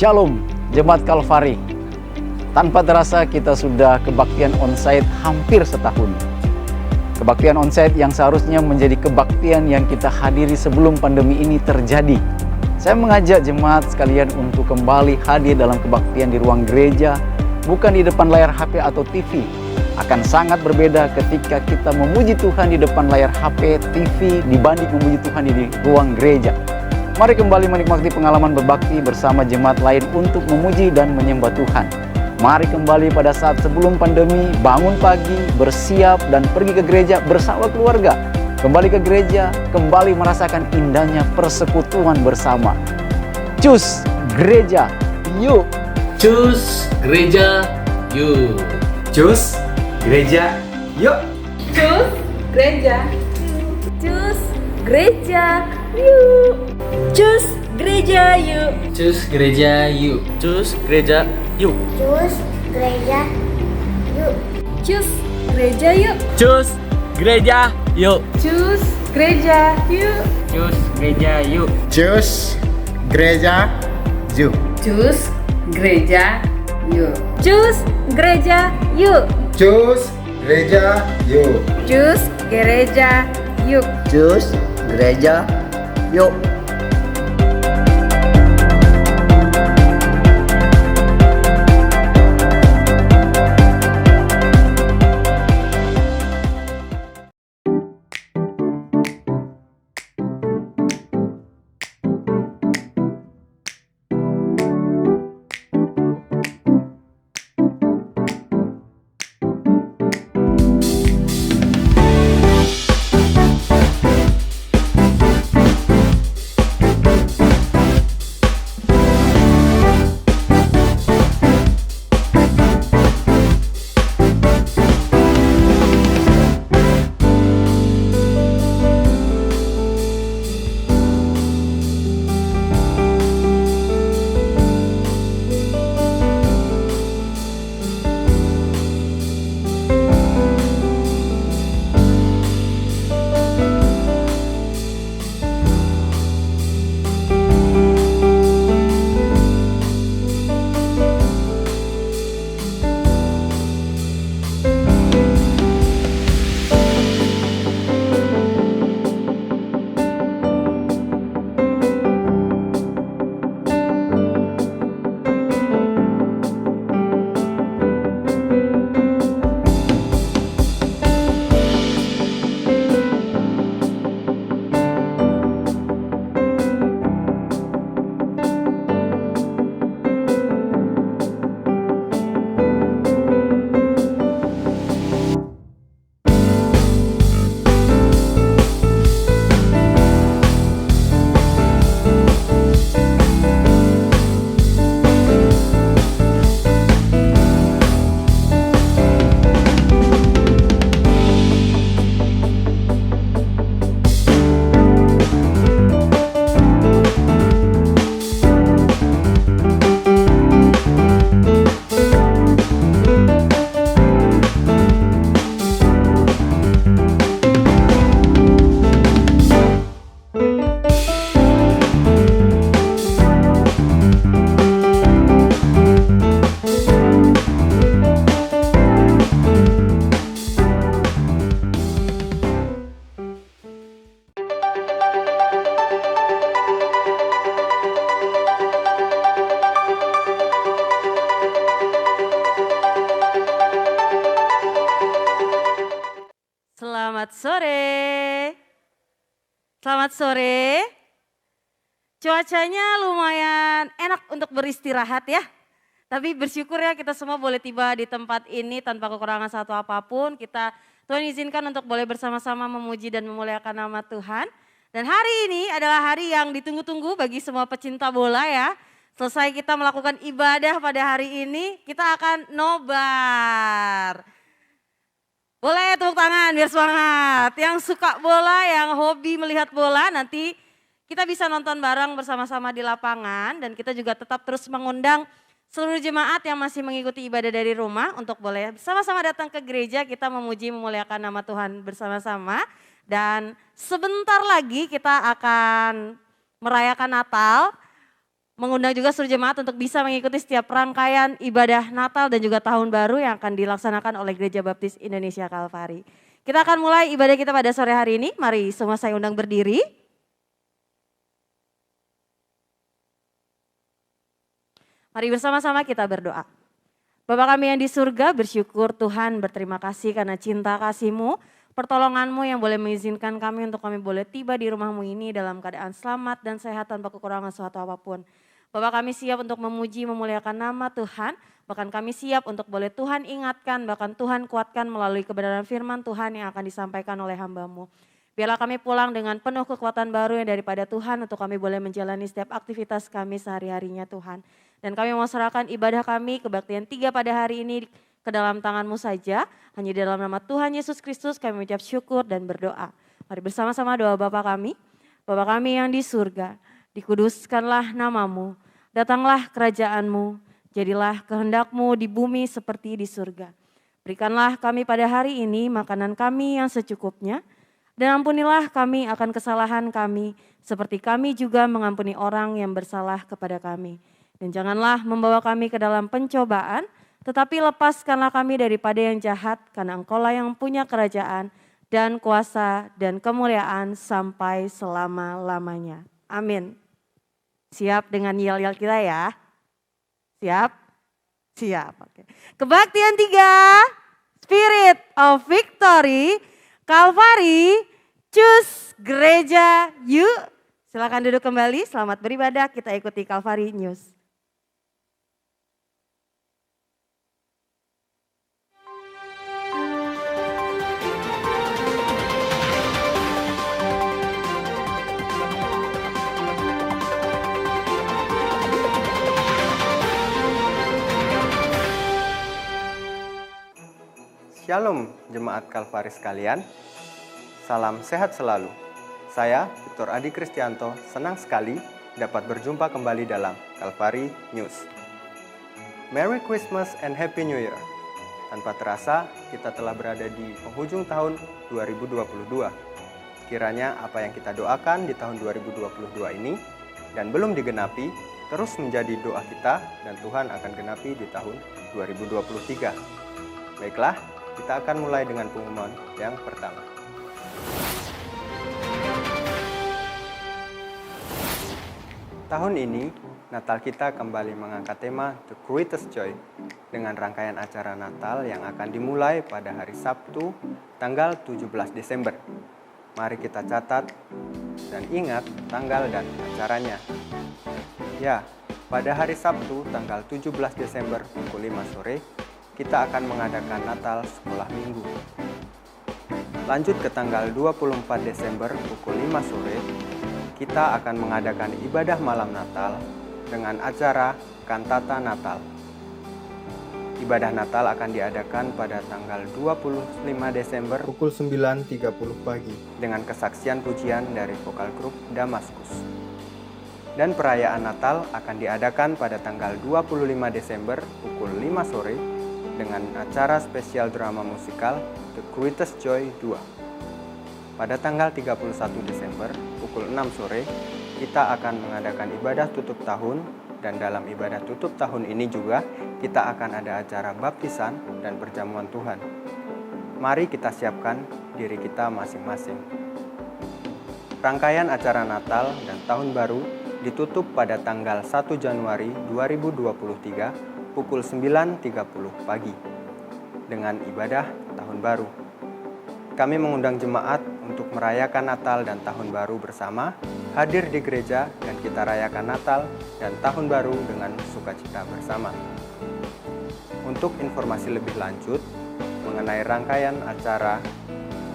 Shalom, Jemaat Kalvari. Tanpa terasa kita sudah kebaktian onsite hampir setahun. Kebaktian onsite yang seharusnya menjadi kebaktian yang kita hadiri sebelum pandemi ini terjadi. Saya mengajak jemaat sekalian untuk kembali hadir dalam kebaktian di ruang gereja, bukan di depan layar HP atau TV. Akan sangat berbeda ketika kita memuji Tuhan di depan layar HP, TV dibanding memuji Tuhan di ruang gereja. Mari kembali menikmati pengalaman berbakti bersama jemaat lain untuk memuji dan menyembah Tuhan. Mari kembali pada saat sebelum pandemi, bangun pagi, bersiap dan pergi ke gereja bersama keluarga. Kembali ke gereja, kembali merasakan indahnya persekutuan bersama. Cus gereja, yuk! Cus gereja, yuk! Cus gereja, yuk! Cus gereja. Cus gereja yuk. Cus gereja yuk. Cus gereja, yuk! Cus gereja yuk. Cus gereja yuk. Cus gereja yuk. Cus gereja yuk. Cus gereja yuk. Cus gereja, yuk! Cus gereja, yuk! Cus gereja yuk. Cus gereja yuk. Cus gereja, yuk! Cus gereja yuk. Cus gereja yuk. Selamat sore. Selamat sore. Cuacanya lumayan enak untuk beristirahat ya. Tapi bersyukur ya kita semua boleh tiba di tempat ini tanpa kekurangan satu apapun. Tuhan izinkan untuk boleh bersama-sama memuji dan memuliakan nama Tuhan. Dan hari ini adalah hari yang ditunggu-tunggu bagi semua pecinta bola ya. Selesai kita melakukan ibadah pada hari ini, kita akan nobar. Boleh tepuk tangan biar semangat. Yang suka bola, yang hobi melihat bola, nanti kita bisa nonton bareng bersama-sama di lapangan. Dan kita juga tetap terus mengundang seluruh jemaat yang masih mengikuti ibadah dari rumah untuk boleh sama-sama datang ke gereja, kita memuji memuliakan nama Tuhan bersama-sama. Dan sebentar lagi kita akan merayakan Natal. mengundang juga seluruh jemaat untuk bisa mengikuti setiap rangkaian ibadah Natal dan juga Tahun Baru yang akan dilaksanakan oleh Gereja Baptis Indonesia Kalvari. Kita akan mulai ibadah kita pada sore hari ini. Mari semua saya undang berdiri. Mari bersama-sama kita berdoa. Bapa kami yang di surga, bersyukur Tuhan, berterima kasih karena cinta kasih-Mu, pertolongan-Mu yang boleh mengizinkan kami untuk kami boleh tiba di rumah-Mu ini dalam keadaan selamat dan sehat tanpa kekurangan suatu apapun. Bapak kami siap untuk memuji, memuliakan nama Tuhan, bahkan kami siap untuk boleh Tuhan ingatkan, bahkan Tuhan kuatkan melalui kebenaran firman Tuhan yang akan disampaikan oleh hamba-Mu. Biarlah kami pulang dengan penuh kekuatan baru yang daripada Tuhan untuk kami boleh menjalani setiap aktivitas kami sehari-harinya Tuhan. Dan kami mau serahkan ibadah kami, kebaktian 3 pada hari ini ke dalam tangan-Mu saja. Hanya di dalam nama Tuhan Yesus Kristus kami mengucap syukur dan berdoa. Mari bersama-sama doa Bapa kami. Bapa kami yang di surga, dikuduskanlah nama-Mu. Datanglah kerajaan-Mu, jadilah kehendak-Mu di bumi seperti di surga. Berikanlah kami pada hari ini makanan kami yang secukupnya, dan ampunilah kami akan kesalahan kami, seperti kami juga mengampuni orang yang bersalah kepada kami. Dan janganlah membawa kami ke dalam pencobaan, tetapi lepaskanlah kami daripada yang jahat, karena Engkau-lah yang punya kerajaan dan kuasa dan kemuliaan sampai selama-lamanya. Amin. Siap dengan yel-yel kita ya? Siap? Siap. Oke. Kebaktian 3, Spirit of Victory, Kalvari, Choose Gereja Yuk. Silakan duduk kembali, selamat beribadah, kita ikuti Kalvari News. Shalom Jemaat Kalvari sekalian, salam sehat selalu. Saya, Victor Adi Kristianto, senang sekali dapat berjumpa kembali dalam Kalvari News. Merry Christmas and Happy New Year. Tanpa terasa, kita telah berada di penghujung tahun 2022. Kiranya apa yang kita doakan di tahun 2022 ini dan belum digenapi, terus menjadi doa kita dan Tuhan akan genapi di tahun 2023. Baiklah, kita akan mulai dengan pengumuman yang pertama. Tahun ini, Natal kita kembali mengangkat tema The Greatest Joy dengan rangkaian acara Natal yang akan dimulai pada hari Sabtu, tanggal 17 Desember. Mari kita catat dan ingat tanggal dan acaranya. Ya, pada hari Sabtu, tanggal 17 Desember pukul 5 sore, kita akan mengadakan Natal Sekolah Minggu. Lanjut ke tanggal 24 Desember pukul 5 sore, kita akan mengadakan ibadah malam Natal dengan acara Kantata Natal. Ibadah Natal akan diadakan pada tanggal 25 Desember Pukul 9.30 pagi. dengan kesaksian pujian dari vokal grup Damaskus. Dan perayaan Natal akan diadakan pada tanggal 25 Desember pukul 5 sore dengan acara spesial drama musikal The Greatest Joy 2. Pada tanggal 31 Desember pukul 6 sore, kita akan mengadakan ibadah tutup tahun dan dalam ibadah tutup tahun ini juga kita akan ada acara baptisan dan perjamuan Tuhan. Mari kita siapkan diri kita masing-masing. Rangkaian acara Natal dan Tahun Baru ditutup pada tanggal 1 Januari 2023 pukul 9.30 pagi dengan ibadah Tahun Baru. Kami mengundang jemaat untuk merayakan Natal dan Tahun Baru bersama, hadir di gereja dan kita rayakan Natal dan Tahun Baru dengan sukacita bersama. Untuk informasi lebih lanjut mengenai rangkaian acara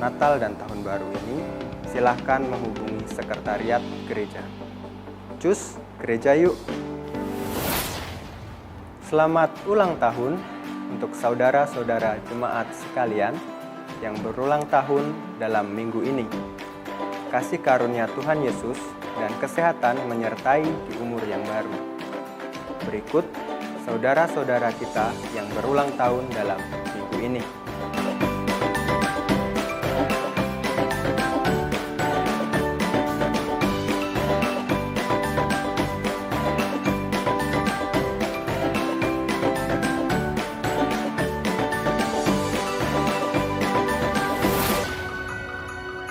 Natal dan Tahun Baru ini, silahkan menghubungi sekretariat gereja. Cus Gereja Yuk! Selamat ulang tahun untuk saudara-saudara jemaat sekalian yang berulang tahun dalam minggu ini. Kasih karunia Tuhan Yesus dan kesehatan menyertai di umur yang baru. Berikut saudara-saudara kita yang berulang tahun dalam minggu ini.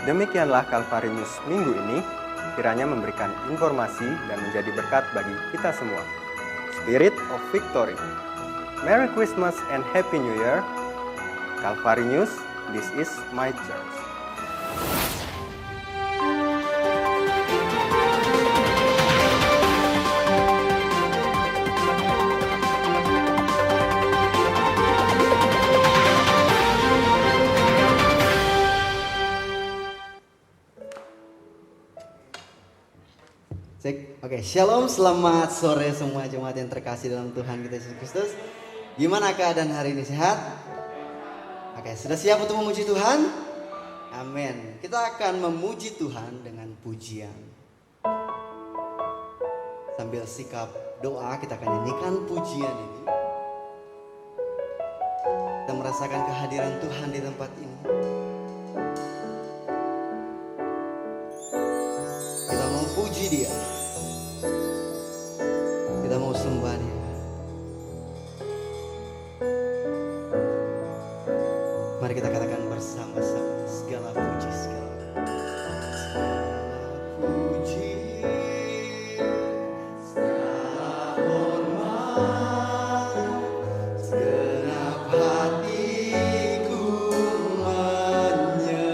Demikianlah Calvary News minggu ini, kiranya memberikan informasi dan menjadi berkat bagi kita semua. Spirit of Victory. Merry Christmas and Happy New Year. Calvary News, this is my church. Cek. Oke, shalom, selamat sore semua jemaat yang terkasih dalam Tuhan kita Yesus Kristus. Gimana keadaan hari ini, sehat? Oke, sudah siap untuk memuji Tuhan? Amin. Kita akan memuji Tuhan dengan pujian. Sambil sikap doa, kita akan nyanyikan pujian ini. Kita merasakan kehadiran Tuhan di tempat ini. Kita mau puji Dia. Kita mau sembah Dia. Mari kita katakan bersama-sama segala puji, segala puji, segala hormat, segenap hatiku menyembahmu.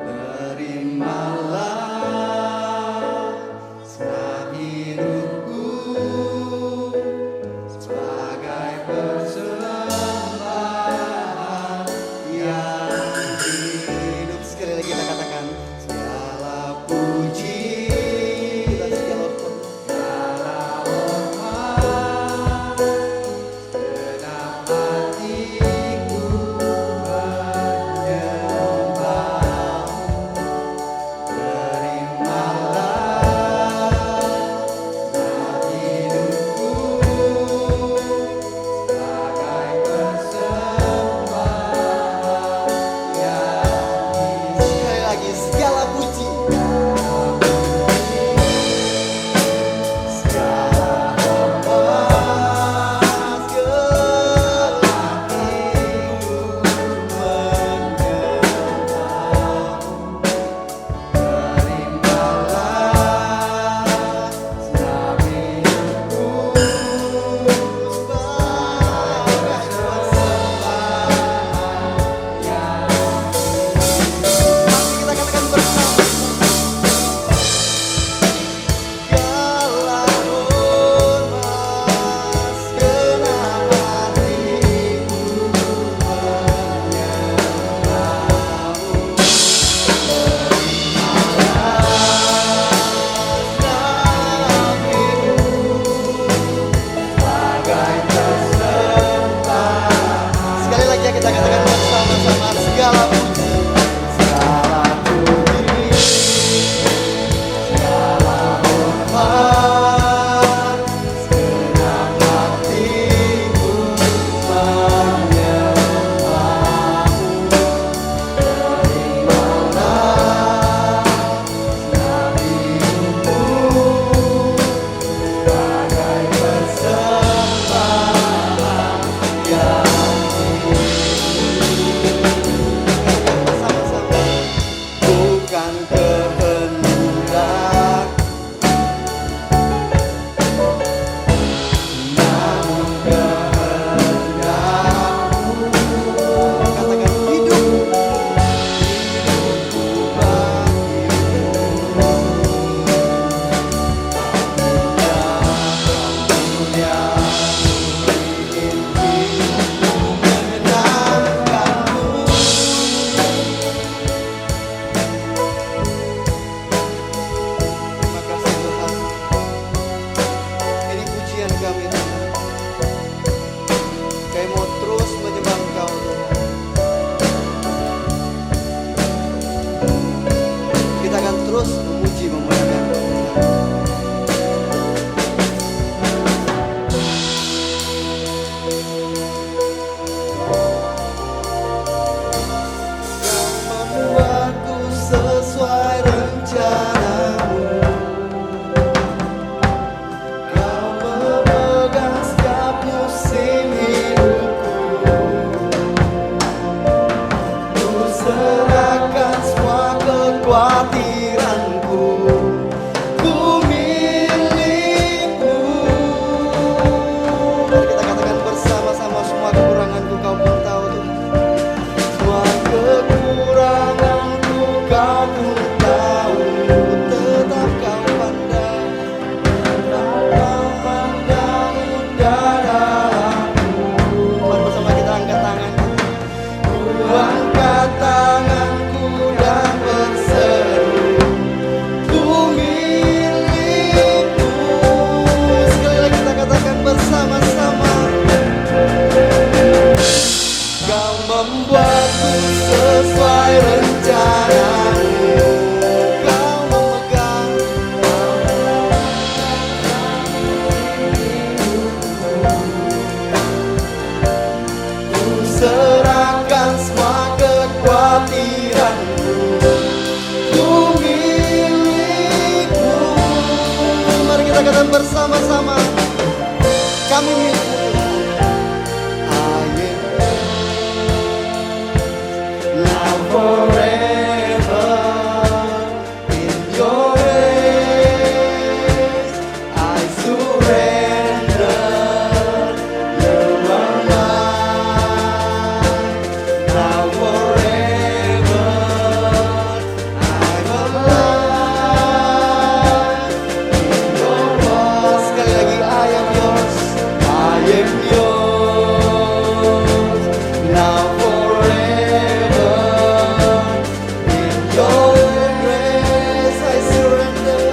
Terimalah segenap hidupku sebagai persembahan kekhawatiranku. Ku milikmu. Mari kita katakan bersama-sama, kami milikmu Tuhan. Now forever in your ways I surrender. You are mine. Now forever I'm alive in your walls. Sekali lagi, I am yours. I am yours. Now forever in your grace I surrender.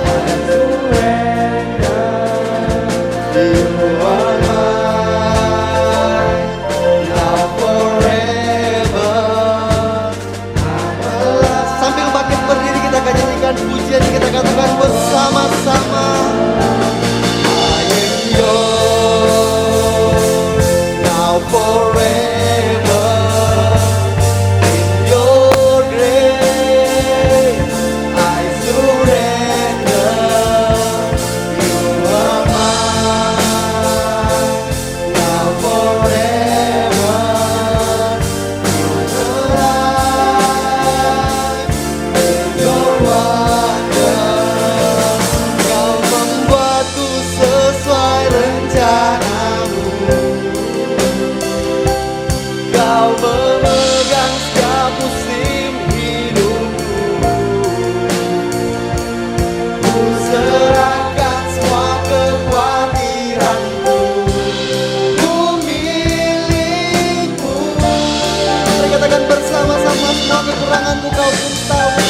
You are mine. Now forever I'm alive. Sambil bangkit berdiri, kita akan nyanyikan pujian, kita katakan bersama-sama, I am yours. Now forever in your grace I surrender. You are mine. Now forever I'm alive in your wonder. Kau membuatku sesuai rencanamu. Kau memegang setiap musim hidupku. Ku serahkan semua kekhawatiranku. Ku milikmu. Mari katakan bersama-sama, semua kekuranganku Kau pun tahu.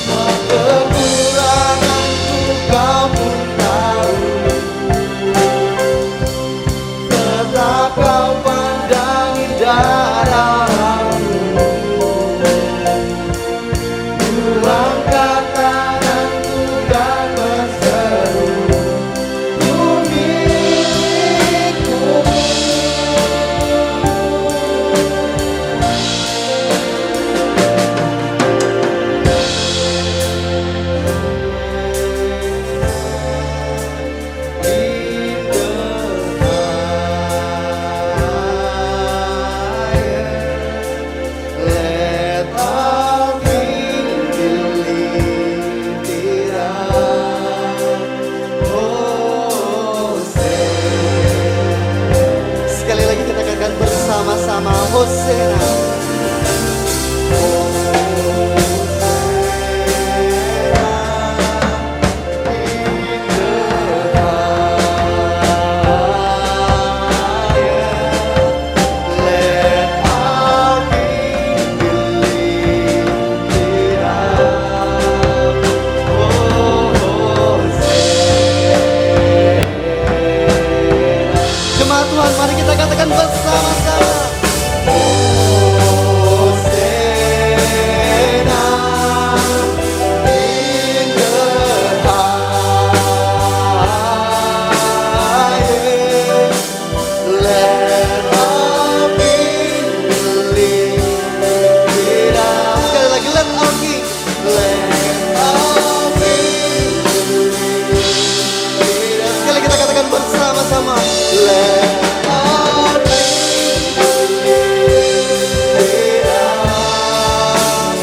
Semua kekuranganku Kau pun tahu. Tetap Kau pandangi darahmu. Ku angkat tanganku dan berseru, Ku milikmu. In the fire, let all things be lifted up. Hosea. Sekali lagi kita katakan bersama-sama, Hosea. Jemaat Tuhan, mari kita katakan bersama-sama, Hosanna in the highest. Let all things be lifted up. Sekali lagi, let all things, let all things be lifted up. Sekali kita katakan bersama-sama, let all things be lifted up.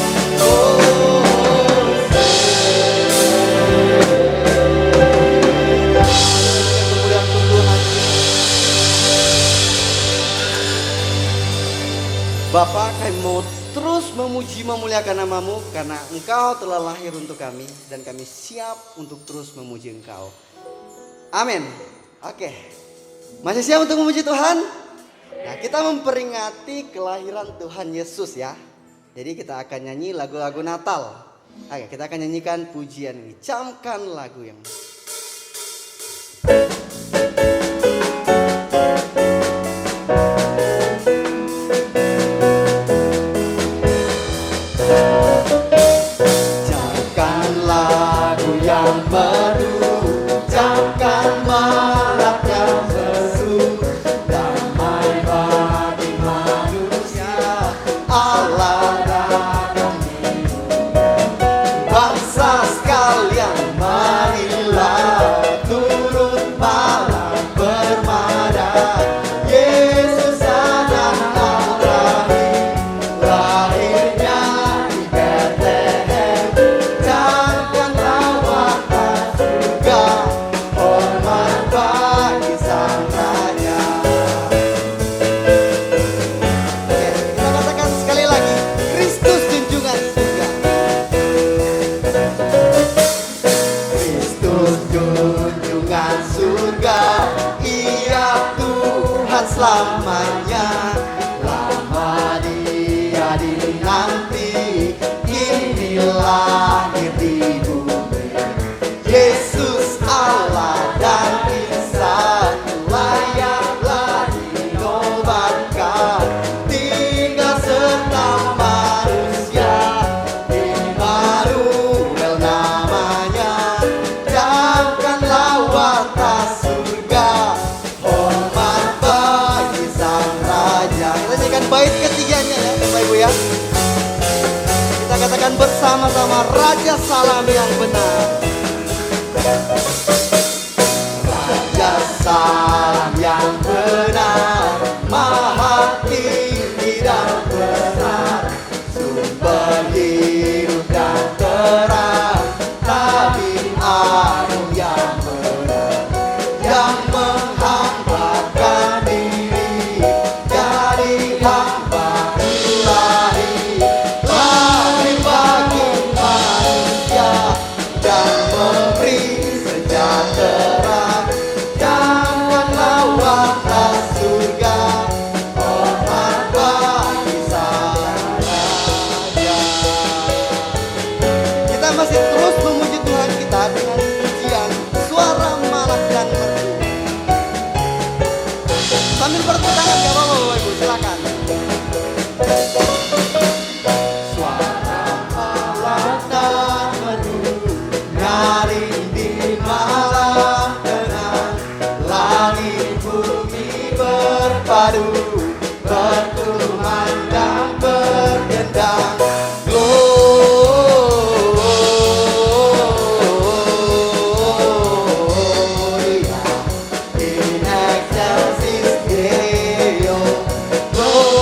Kemuliaan Tuhan. Bapa, kami mau terus memuji memuliakan namamu karena Engkau telah lahir untuk kami dan kami siap untuk terus memuji Engkau. Amin. Oke, masih siap untuk memuji Tuhan? Nah, kita memperingati kelahiran Tuhan Yesus ya. Jadi kita akan nyanyi lagu-lagu Natal. Oke, kita akan nyanyikan pujian ini. Camkan lagu yang camkan lagu yang baru, camkan maraknya besu, damai bagi manusia. Allah bait ketiganya ya Bapak Ibu ya. Kita katakan bersama-sama Raja Salam yang benar. Raja Salam yang benar, maha tinggi dan besar, sumber hidup dan terang, tabib agung yang benar, yang menghambakan diri jadi hamba ilahi, lahir bagi manusia dan memberi sejahtera. Janganlah warna surga, hormat bagi saja. Kita masih terus memuji Tuhan kita dengan pujian suara malak dan merdu. Sambil bertepuk tangan gak apa-apa Bapak Ibu, silakan. Suara malak dan merdu nyaring di malam tenang, langit bumi berpadu, bertuman dan berdendang. Gloria in excelsis Deo. Gloria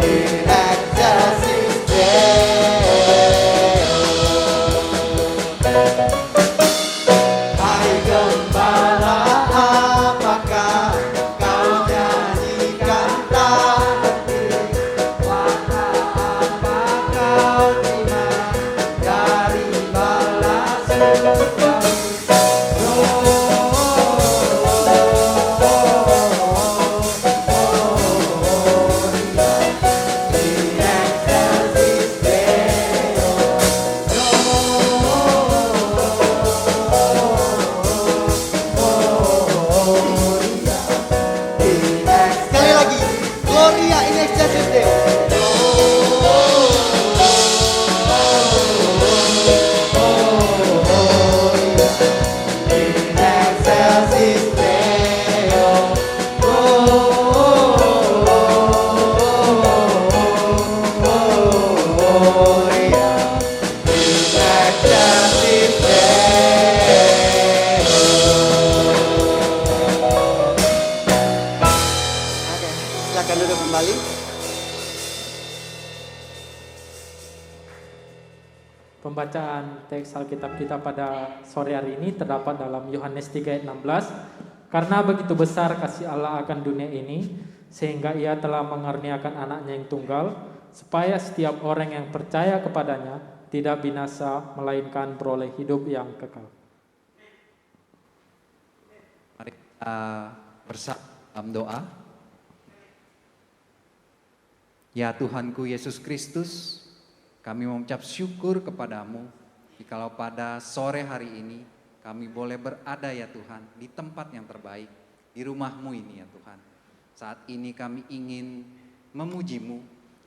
in excelsis Deo. Hai gembala, apakah kau nyanyikan tak henti? Warna apa kau terima dari balas surgawi? Sekali lagi, Gloria in excelsis Deo. In excelsis Deo. Gloria in excelsis Deo. Oke, silakan duduk kembali. Pembacaan teks Alkitab kita pada sore hari ini terdapat dalam Yohanes 3 ayat 16. Karena begitu besar kasih Allah akan dunia ini, sehingga ia telah mengaruniakan anaknya yang tunggal, supaya setiap orang yang percaya kepadanya tidak binasa, melainkan beroleh hidup yang kekal. Mari kita bersama dalam doa. Ya Tuhanku Yesus Kristus, kami mengucap syukur kepadamu jikalau pada sore hari ini kami boleh berada ya Tuhan di tempat yang terbaik, di rumah-Mu ini ya Tuhan. Saat ini kami ingin memuji-Mu,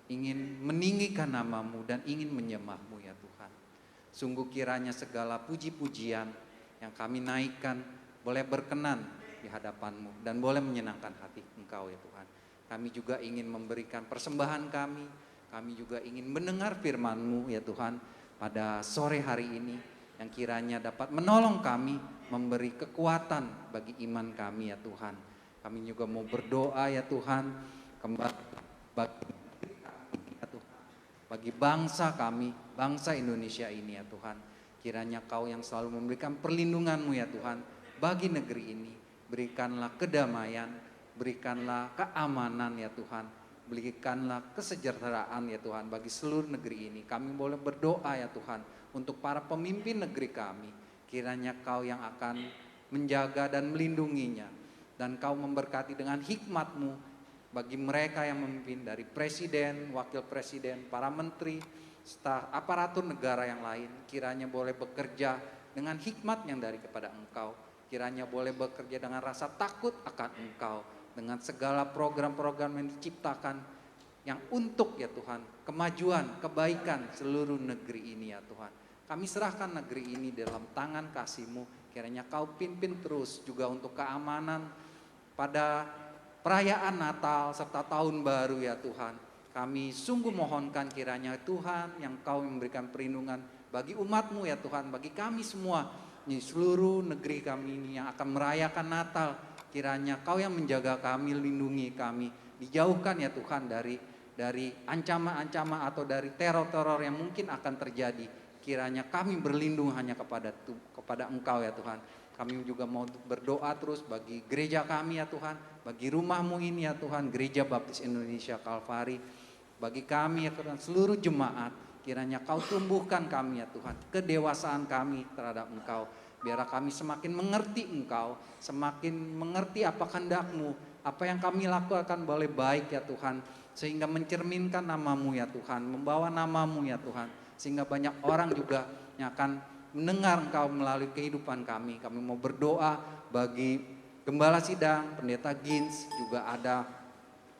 ingin meninggikan nama-Mu dan ingin menyembah-Mu ya Tuhan. Sungguh kiranya segala puji-pujian yang kami naikkan boleh berkenan di hadapan-Mu dan boleh menyenangkan hati Engkau ya Tuhan. Kami juga ingin memberikan persembahan kami juga ingin mendengar firman-Mu ya Tuhan pada sore hari ini, yang kiranya dapat menolong kami, memberi kekuatan bagi iman kami ya Tuhan. Kami juga mau berdoa ya Tuhan, kembali bagi bangsa kami, bangsa Indonesia ini ya Tuhan. Kiranya Kau yang selalu memberikan perlindungan-Mu ya Tuhan bagi negeri ini. Berikanlah kedamaian, berikanlah keamanan ya Tuhan, berikanlah kesejahteraan ya Tuhan bagi seluruh negeri ini. Kami boleh berdoa ya Tuhan untuk para pemimpin negeri kami. Kiranya Kau yang akan menjaga dan melindunginya, dan Kau memberkati dengan hikmat-Mu bagi mereka yang memimpin, dari presiden, wakil presiden, para menteri, staf, aparatur negara yang lain. Kiranya boleh bekerja dengan hikmat yang dari kepada Engkau. Kiranya boleh bekerja dengan rasa takut akan Engkau, dengan segala program-program yang diciptakan yang untuk ya Tuhan kemajuan, kebaikan seluruh negeri ini ya Tuhan. Kami serahkan negeri ini dalam tangan kasih-Mu. Kiranya Kau pimpin terus juga untuk keamanan pada perayaan Natal serta Tahun Baru ya Tuhan. Kami sungguh mohonkan kiranya Tuhan yang Kau memberikan perlindungan bagi umat-Mu ya Tuhan, bagi kami semua di seluruh negeri kami ini yang akan merayakan Natal. Kiranya Kau yang menjaga kami, lindungi kami, dijauhkan ya Tuhan dari ancaman-ancaman atau dari teror-teror yang mungkin akan terjadi. Kiranya kami berlindung hanya kepada Engkau ya Tuhan. Kami juga mau berdoa terus bagi gereja kami ya Tuhan, bagi rumah-Mu ini ya Tuhan, Gereja Baptis Indonesia Kalvari, bagi kami ya Tuhan, seluruh jemaat. Kiranya Kau tumbuhkan kami ya Tuhan, kedewasaan kami terhadap Engkau. Biarlah kami semakin mengerti Engkau, semakin mengerti apa kehendak-Mu, apa yang kami lakukan boleh baik ya Tuhan, sehingga mencerminkan nama-Mu ya Tuhan, membawa nama-Mu ya Tuhan, sehingga banyak orang juga yang akan mendengar Engkau melalui kehidupan kami. Kami mau berdoa bagi Gembala Sidang, Pendeta Gins, juga ada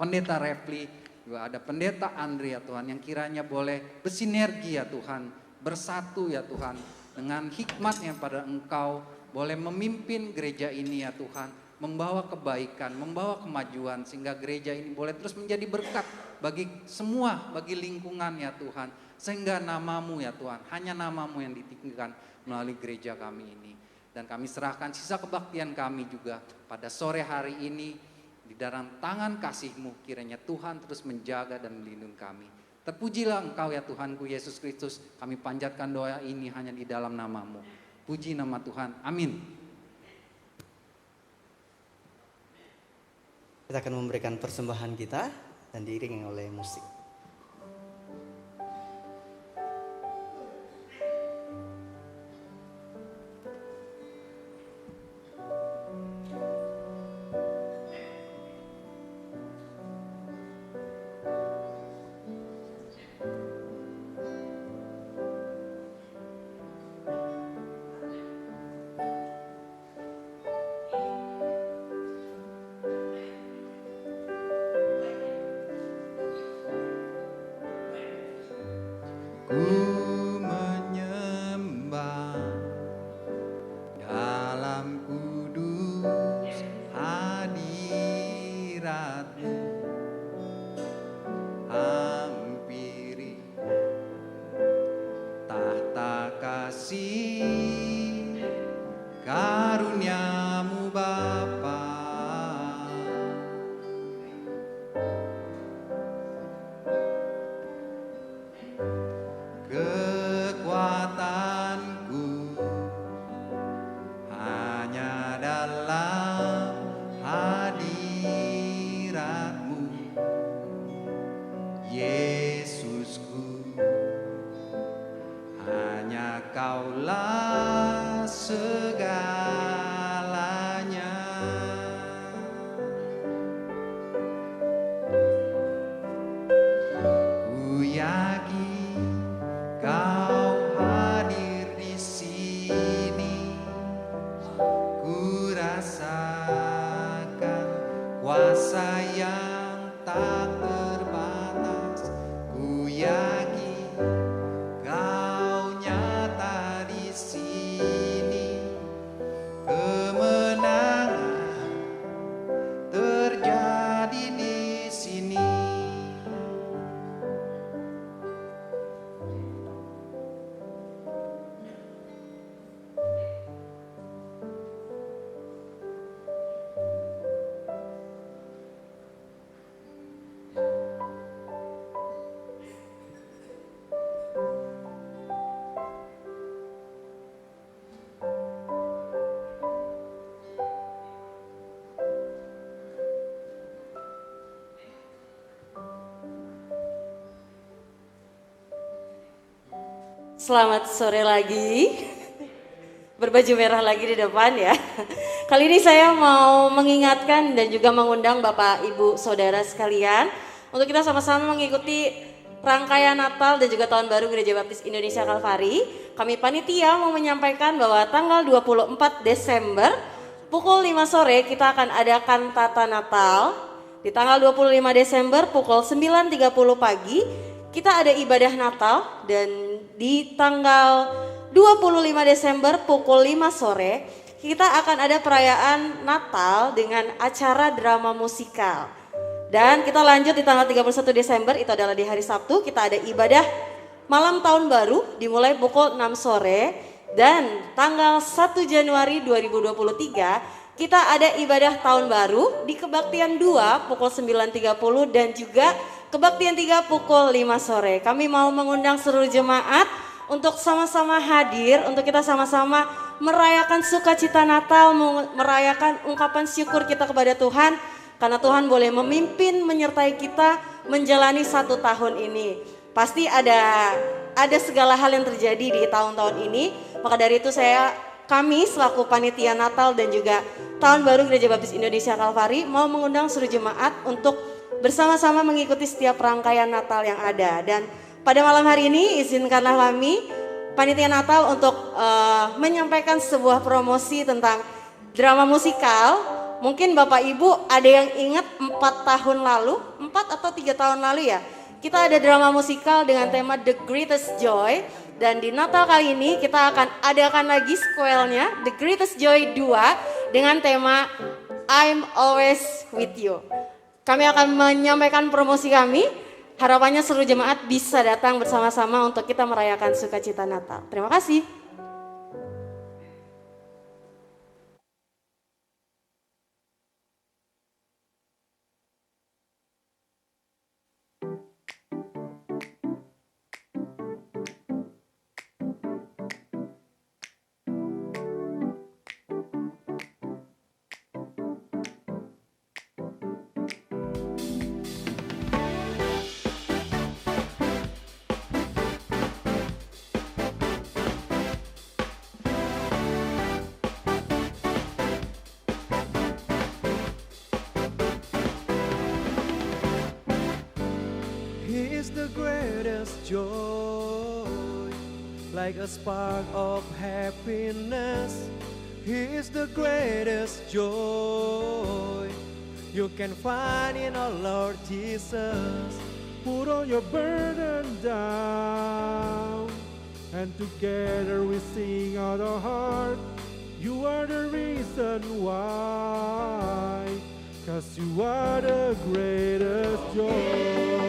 Pendeta Refli, juga ada Pendeta Andri ya Tuhan, yang kiranya boleh bersinergi ya Tuhan, bersatu ya Tuhan, dengan hikmatnya pada Engkau, boleh memimpin gereja ini ya Tuhan, membawa kebaikan, membawa kemajuan, sehingga gereja ini boleh terus menjadi berkat bagi semua, bagi lingkungan ya Tuhan. Sehingga nama-Mu ya Tuhan, hanya nama-Mu yang ditinggikan melalui gereja kami ini. Dan kami serahkan sisa kebaktian kami juga pada sore hari ini di dalam tangan kasih-Mu. Kiranya Tuhan terus menjaga dan melindungi kami. Terpujilah Engkau ya Tuhanku Yesus Kristus. Kami panjatkan doa ini hanya di dalam nama-Mu. Puji nama Tuhan. Amin. Kita akan memberikan persembahan kita dan diiringi oleh musik. Selamat sore lagi, berbaju merah lagi di depan ya. Kali ini saya mau mengingatkan dan juga mengundang Bapak Ibu Saudara sekalian untuk kita sama-sama mengikuti rangkaian Natal dan juga Tahun Baru Gereja Baptis Indonesia Kalvari. Kami panitia mau menyampaikan bahwa tanggal 24 Desember pukul 5 sore kita akan adakan Tata Natal. Di tanggal 25 Desember pukul 9.30 pagi kita ada ibadah Natal, dan di tanggal 25 Desember pukul 5 sore, kita akan ada perayaan Natal dengan acara drama musikal. Dan kita lanjut di tanggal 31 Desember, itu adalah di hari Sabtu, kita ada ibadah malam tahun baru dimulai pukul 6 sore. Dan tanggal 1 Januari 2023 kita ada ibadah tahun baru di Kebaktian 2 pukul 9.30 dan juga Kebaktian 3 pukul 5 sore. Kami mau mengundang seluruh jemaat untuk sama-sama hadir, untuk kita sama-sama merayakan sukacita Natal, merayakan ungkapan syukur kita kepada Tuhan. Karena Tuhan boleh memimpin, menyertai kita menjalani 1 tahun ini. Pasti ada segala hal yang terjadi di tahun-tahun ini. Maka dari itu kami selaku panitia Natal dan juga Tahun Baru Gereja Baptis Indonesia Kalvari mau mengundang seluruh jemaat untuk bersama-sama mengikuti setiap rangkaian Natal yang ada. Dan pada malam hari ini izinkanlah kami panitia Natal untuk menyampaikan sebuah promosi tentang drama musikal. Mungkin Bapak Ibu ada yang ingat 4 tahun lalu, 4 atau 3 tahun lalu ya, kita ada drama musikal dengan tema The Greatest Joy. Dan di Natal kali ini kita akan adakan lagi sequelnya, The Greatest Joy 2 dengan tema I'm Always With You. Kami akan menyampaikan promosi kami, harapannya seluruh jemaat bisa datang bersama-sama untuk kita merayakan sukacita Natal. Terima kasih. The greatest joy, like a spark of happiness. He is the greatest joy you can find in our Lord Jesus. Put all your burden down, and together we sing out our heart. You are the reason why, 'cause you are the greatest joy.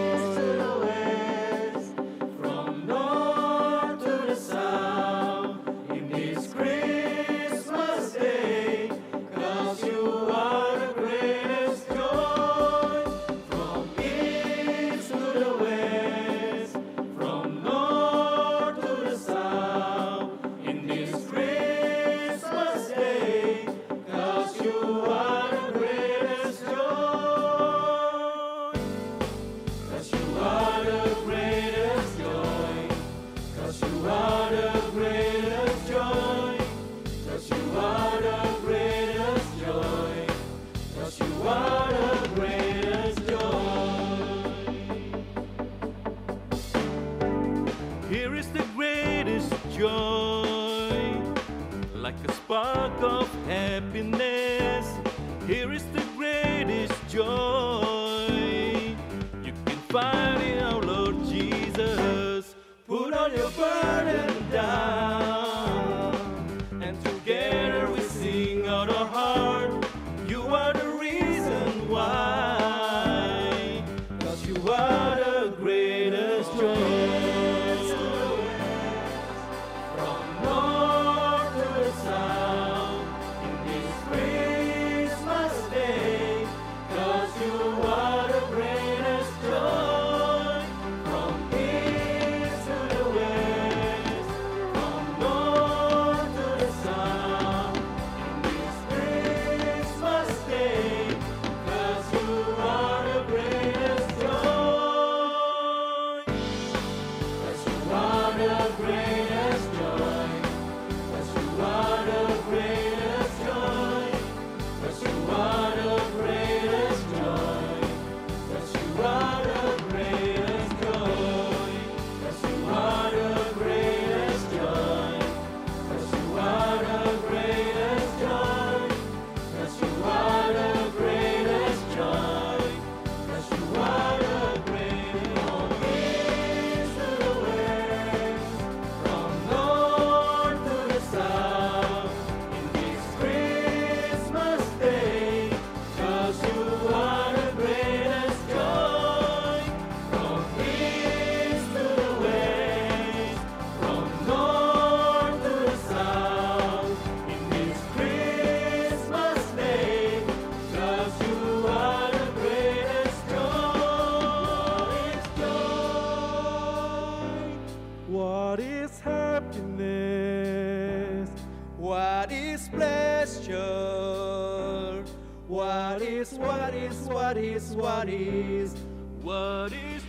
treasure. What is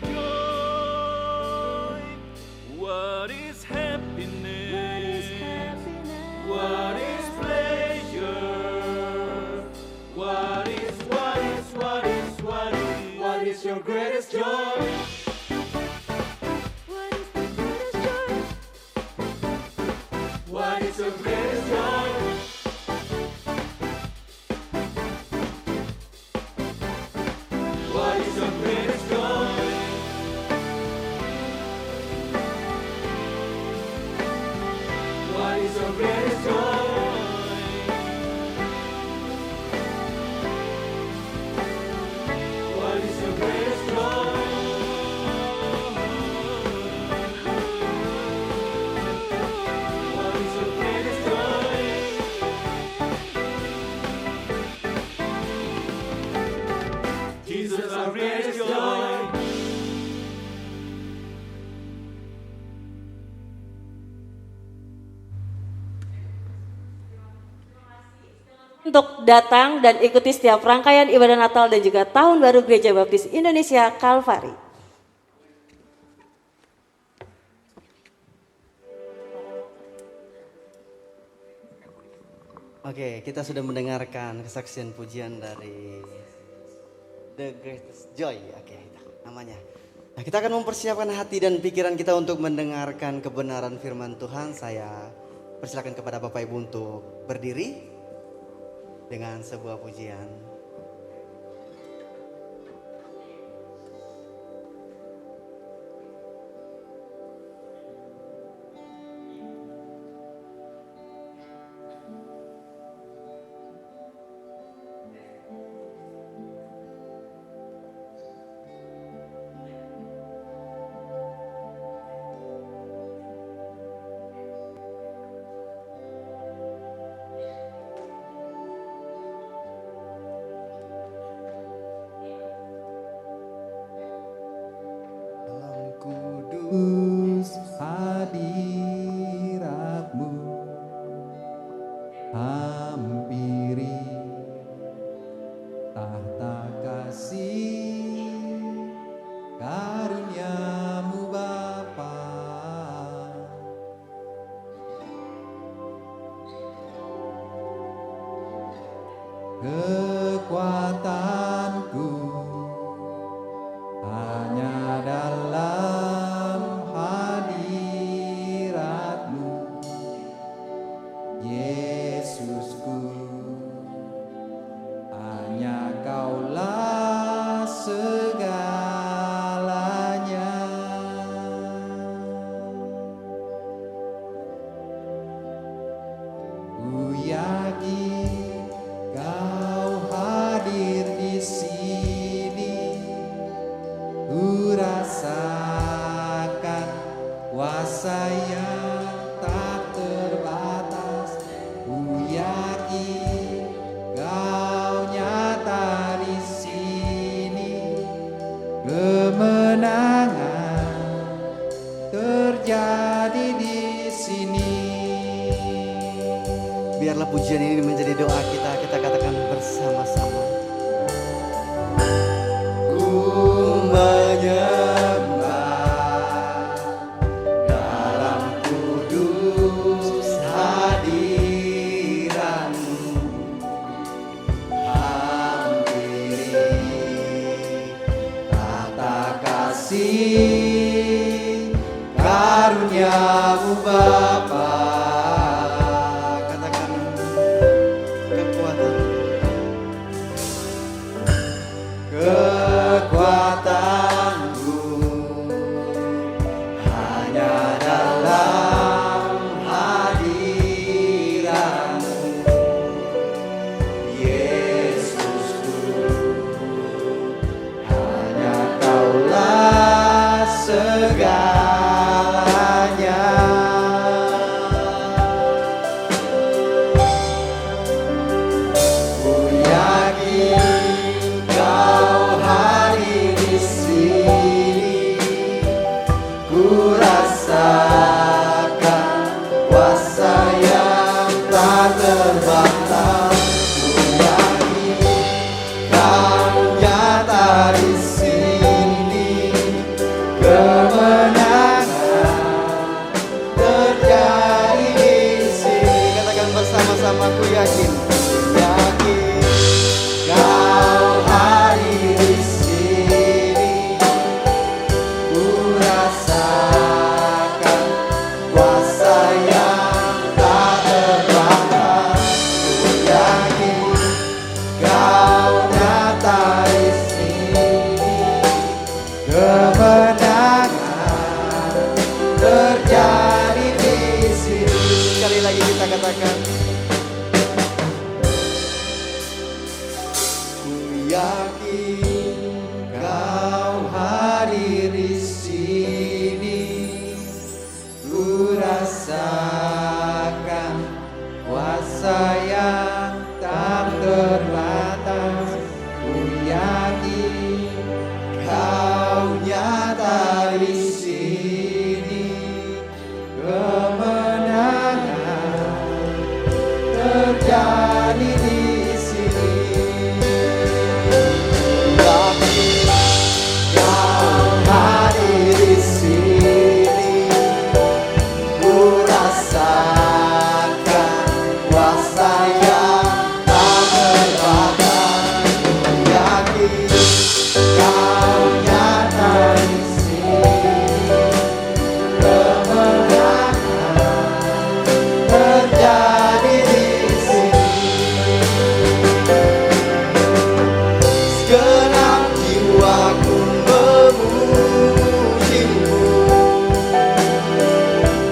joy? What is happiness? What is pleasure? What is your greatest joy? What is your greatest joy? What is your greatest joy? What is your greatest joy? What is your greatest joy? What is your greatest joy? Jesus, our greatest joy. Untuk datang dan ikuti setiap rangkaian ibadah Natal dan juga Tahun Baru Gereja Baptis Indonesia Kalvari. Oke, kita sudah mendengarkan kesaksian pujian dari The Greatest Joy. Oke, namanya. Nah, kita akan mempersiapkan hati dan pikiran kita untuk mendengarkan kebenaran firman Tuhan. Saya persilakan kepada Bapak Ibu untuk berdiri dengan sebuah pujian. Kudus hadiratmu, hampiri tahta kasih karuniamu Bapa. Kekuatanku hanya dalam hadiratmu, Yesusku. Hanya Kaulah segalanya. Ku yakin Kau hadir di sini. Ku rasakan kuasa yang tak terbatas. Ku yakin Kau nyata di sini. Kemenangan terjadi di sini. Biarlah pujian ini menjadi doa kita. Kita katakan bersama-sama. Menyembah dalam kudus hadiratmu, hampiri tahta kasih karuniamu Bapa. Katakan kekuatan. Kekuatanku hanya dalam hadiratmu, Yesusku. Hanya Kaulah segalanya. ku yakin kau hadir di sini. Ku rasakan kuasa yang tak terbatas. Ku yakin kau nyata di sini. Kemenangan terjadi di sini. Sekali lagi kita katakan, ku yakin kau hadir di sini. Ku rasakan kuasa yang tak terbatas. Ku yakin kau nyata di sini. Kemenangan terjadi di sini. Yakin kau hadir di sini. Ku rasakan kuasa yang tak terbatas. Ku yakin kau nyata di sini. Kemenangan terjadi di sini. Segenap jiwaku memujimu.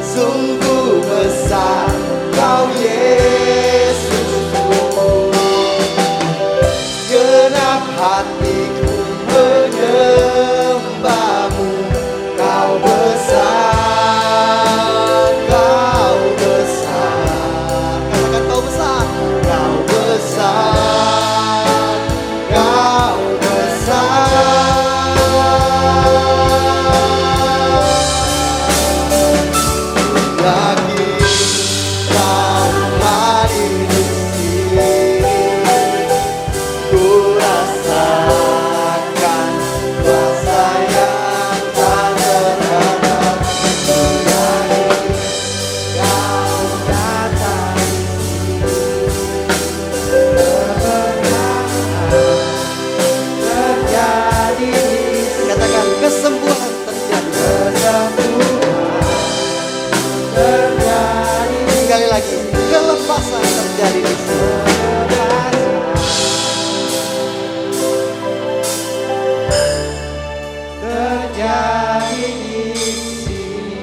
Sungguh besar Kau Yesusku. Segenap hatiku menyembahmu. Kau besar, Kau besar. Katakan Kau besar. Kau besar, Kau besar. Yakin kau hadir di sini. Ku rasakan kuasa yang tak terbatas. Ku yakin kau nyata di sini. Kemenangan terjadi di sini. Katakan kesembuhan terjadi. Terjadi. Sekali lagi, kelepasan terjadi di sini. Terjadi di sini.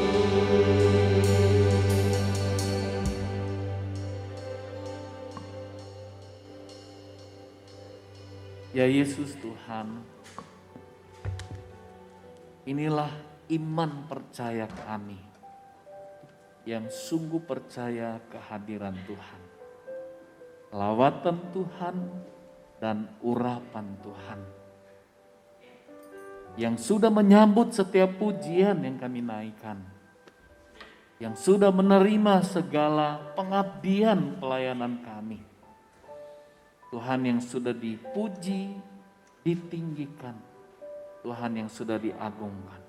Ya Yesus Tuhan, inilah iman percaya kami yang sungguh percaya kehadiran Tuhan, lawatan Tuhan dan urapan Tuhan, yang sudah menyambut setiap pujian yang kami naikkan, yang sudah menerima segala pengabdian pelayanan kami. Tuhan yang sudah dipuji, ditinggikan, Tuhan yang sudah diagungkan.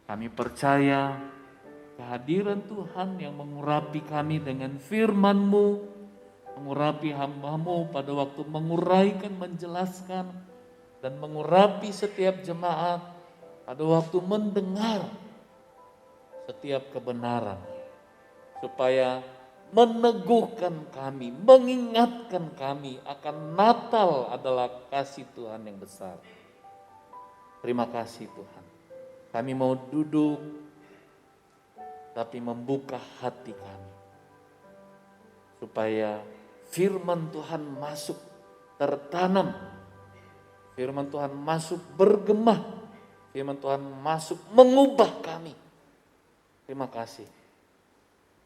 Kami percaya kehadiran Tuhan yang mengurapi kami dengan firman-Mu, mengurapi hamba-Mu pada waktu menguraikan, menjelaskan, dan mengurapi setiap jemaat pada waktu mendengar setiap kebenaran, supaya meneguhkan kami, mengingatkan kami akan Natal adalah kasih Tuhan yang besar. Terima kasih Tuhan. Kami mau duduk, tapi membuka hati kami, supaya firman Tuhan masuk tertanam, firman Tuhan masuk bergema, firman Tuhan masuk mengubah kami. Terima kasih.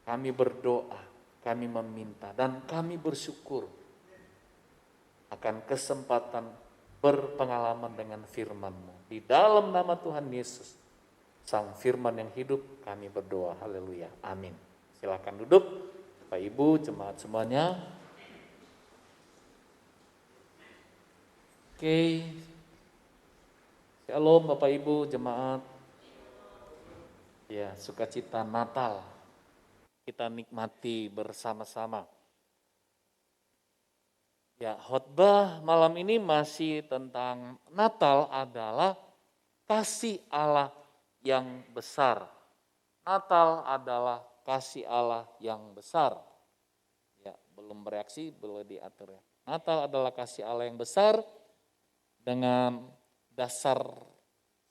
Kami berdoa, kami meminta, dan kami bersyukur akan kesempatan berpengalaman dengan firman-Mu. Di dalam nama Tuhan Yesus, Sang Firman yang hidup, kami berdoa. Haleluya. Amin. Silakan duduk, Bapak Ibu, jemaat semuanya. Oke. Shalom Bapak Ibu, jemaat. Ya, sukacita Natal kita nikmati bersama-sama Ya, khotbah malam ini masih tentang Natal adalah kasih Allah yang besar. Natal adalah kasih Allah yang besar. Ya, belum bereaksi, boleh diatur ya. Natal adalah kasih Allah yang besar dengan dasar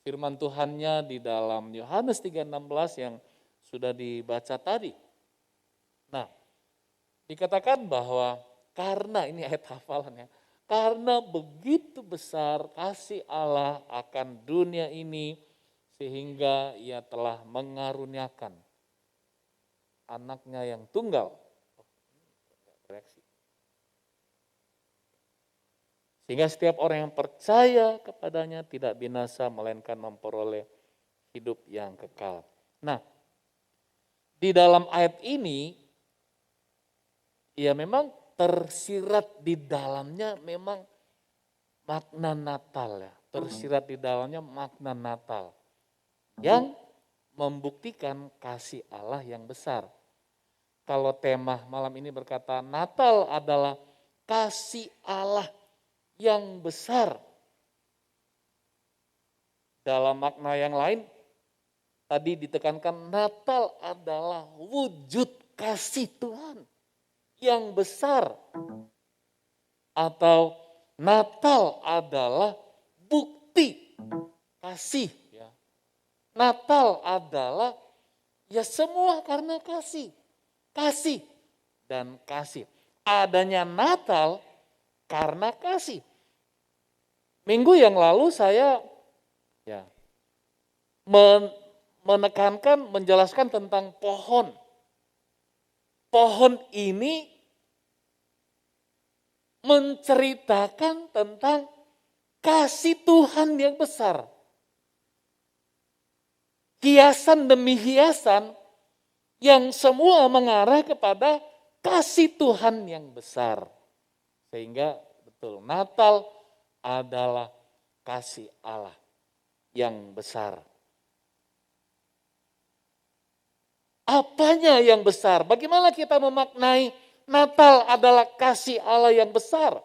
firman Tuhannya di dalam Yohanes 3:16 yang sudah dibaca tadi. Nah, dikatakan bahwa karena ini ayat hafalannya, karena begitu besar kasih Allah akan dunia ini sehingga ia telah mengaruniakan anaknya yang tunggal. Sehingga setiap orang yang percaya kepadanya tidak binasa melainkan memperoleh hidup yang kekal. Nah, di dalam ayat ini ya memang tersirat di dalamnya memang makna Natal ya. Tersirat di dalamnya makna Natal yang membuktikan kasih Allah yang besar. Kalau tema malam ini berkata Natal adalah kasih Allah yang besar. Dalam makna yang lain tadi ditekankan Natal adalah wujud kasih Tuhan yang besar, atau Natal adalah bukti kasih. Ya. Natal adalah ya semua karena kasih, kasih dan kasih. Adanya Natal karena kasih. Minggu yang lalu saya ya menekankan, menjelaskan tentang pohon. Pohon ini menceritakan tentang kasih Tuhan yang besar. Hiasan demi hiasan yang semua mengarah kepada kasih Tuhan yang besar. Sehingga betul Natal adalah kasih Allah yang besar. Apanya yang besar? Bagaimana kita memaknai Natal adalah kasih Allah yang besar?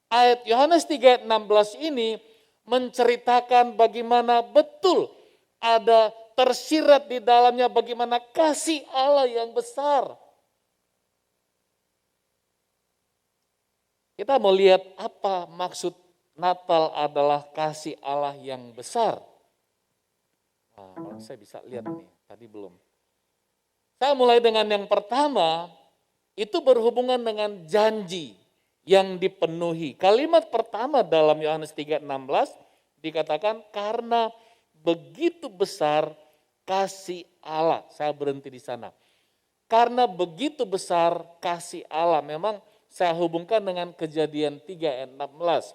Ayat Yohanes 3:16 ini menceritakan bagaimana betul ada tersirat di dalamnya bagaimana kasih Allah yang besar. Kita mau lihat apa maksud Natal adalah kasih Allah yang besar. Nah, kalau saya bisa lihat nih, tadi belum. Saya mulai dengan yang pertama, itu berhubungan dengan janji yang dipenuhi. Kalimat pertama dalam Yohanes 3:16 dikatakan karena begitu besar kasih Allah. Saya berhenti di sana. Karena begitu besar kasih Allah, memang saya hubungkan dengan Kejadian 3:16.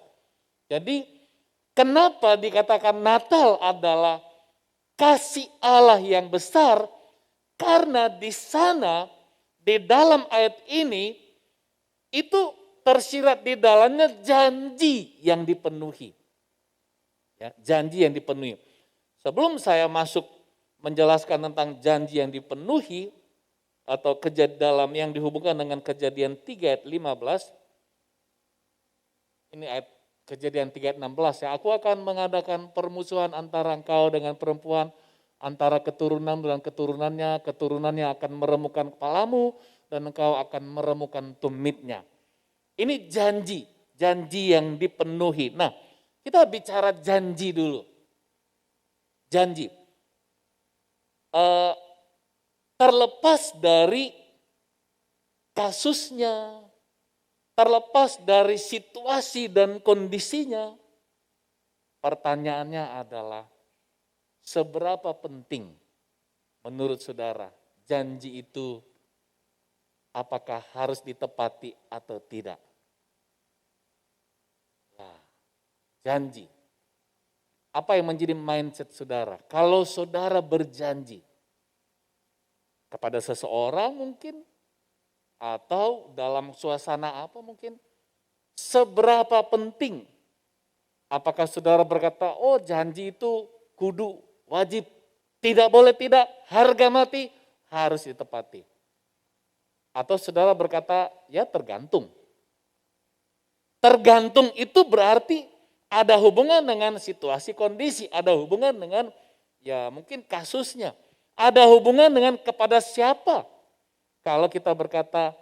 Jadi kenapa dikatakan Natal adalah kasih Allah yang besar? Karena di sana, di dalam ayat ini, itu tersirat di dalamnya janji yang dipenuhi. Ya, janji yang dipenuhi. Sebelum saya masuk menjelaskan tentang janji yang dipenuhi, atau dalam yang dihubungkan dengan Kejadian 3 ayat 15, ini ayat Kejadian 3 ayat 16 ya, aku akan mengadakan permusuhan antara engkau dengan perempuan, antara keturunan dan keturunannya akan meremukkan kepalamu dan engkau akan meremukkan tumitnya. Ini janji, janji yang dipenuhi. Nah, kita bicara janji dulu. Janji. Terlepas dari kasusnya, terlepas dari situasi dan kondisinya, pertanyaannya adalah seberapa penting menurut saudara janji itu apakah harus ditepati atau tidak? Nah, janji. Apa yang menjadi mindset saudara? Kalau saudara berjanji kepada seseorang mungkin, atau dalam suasana apa mungkin, seberapa penting? Apakah saudara berkata, oh janji itu kudu, wajib, tidak boleh tidak, harga mati, harus ditepati. Atau saudara berkata, ya tergantung. tergantung itu berarti ada hubungan dengan situasi kondisi, ada hubungan dengan ya mungkin kasusnya, ada hubungan dengan kepada siapa. Kalau kita berkata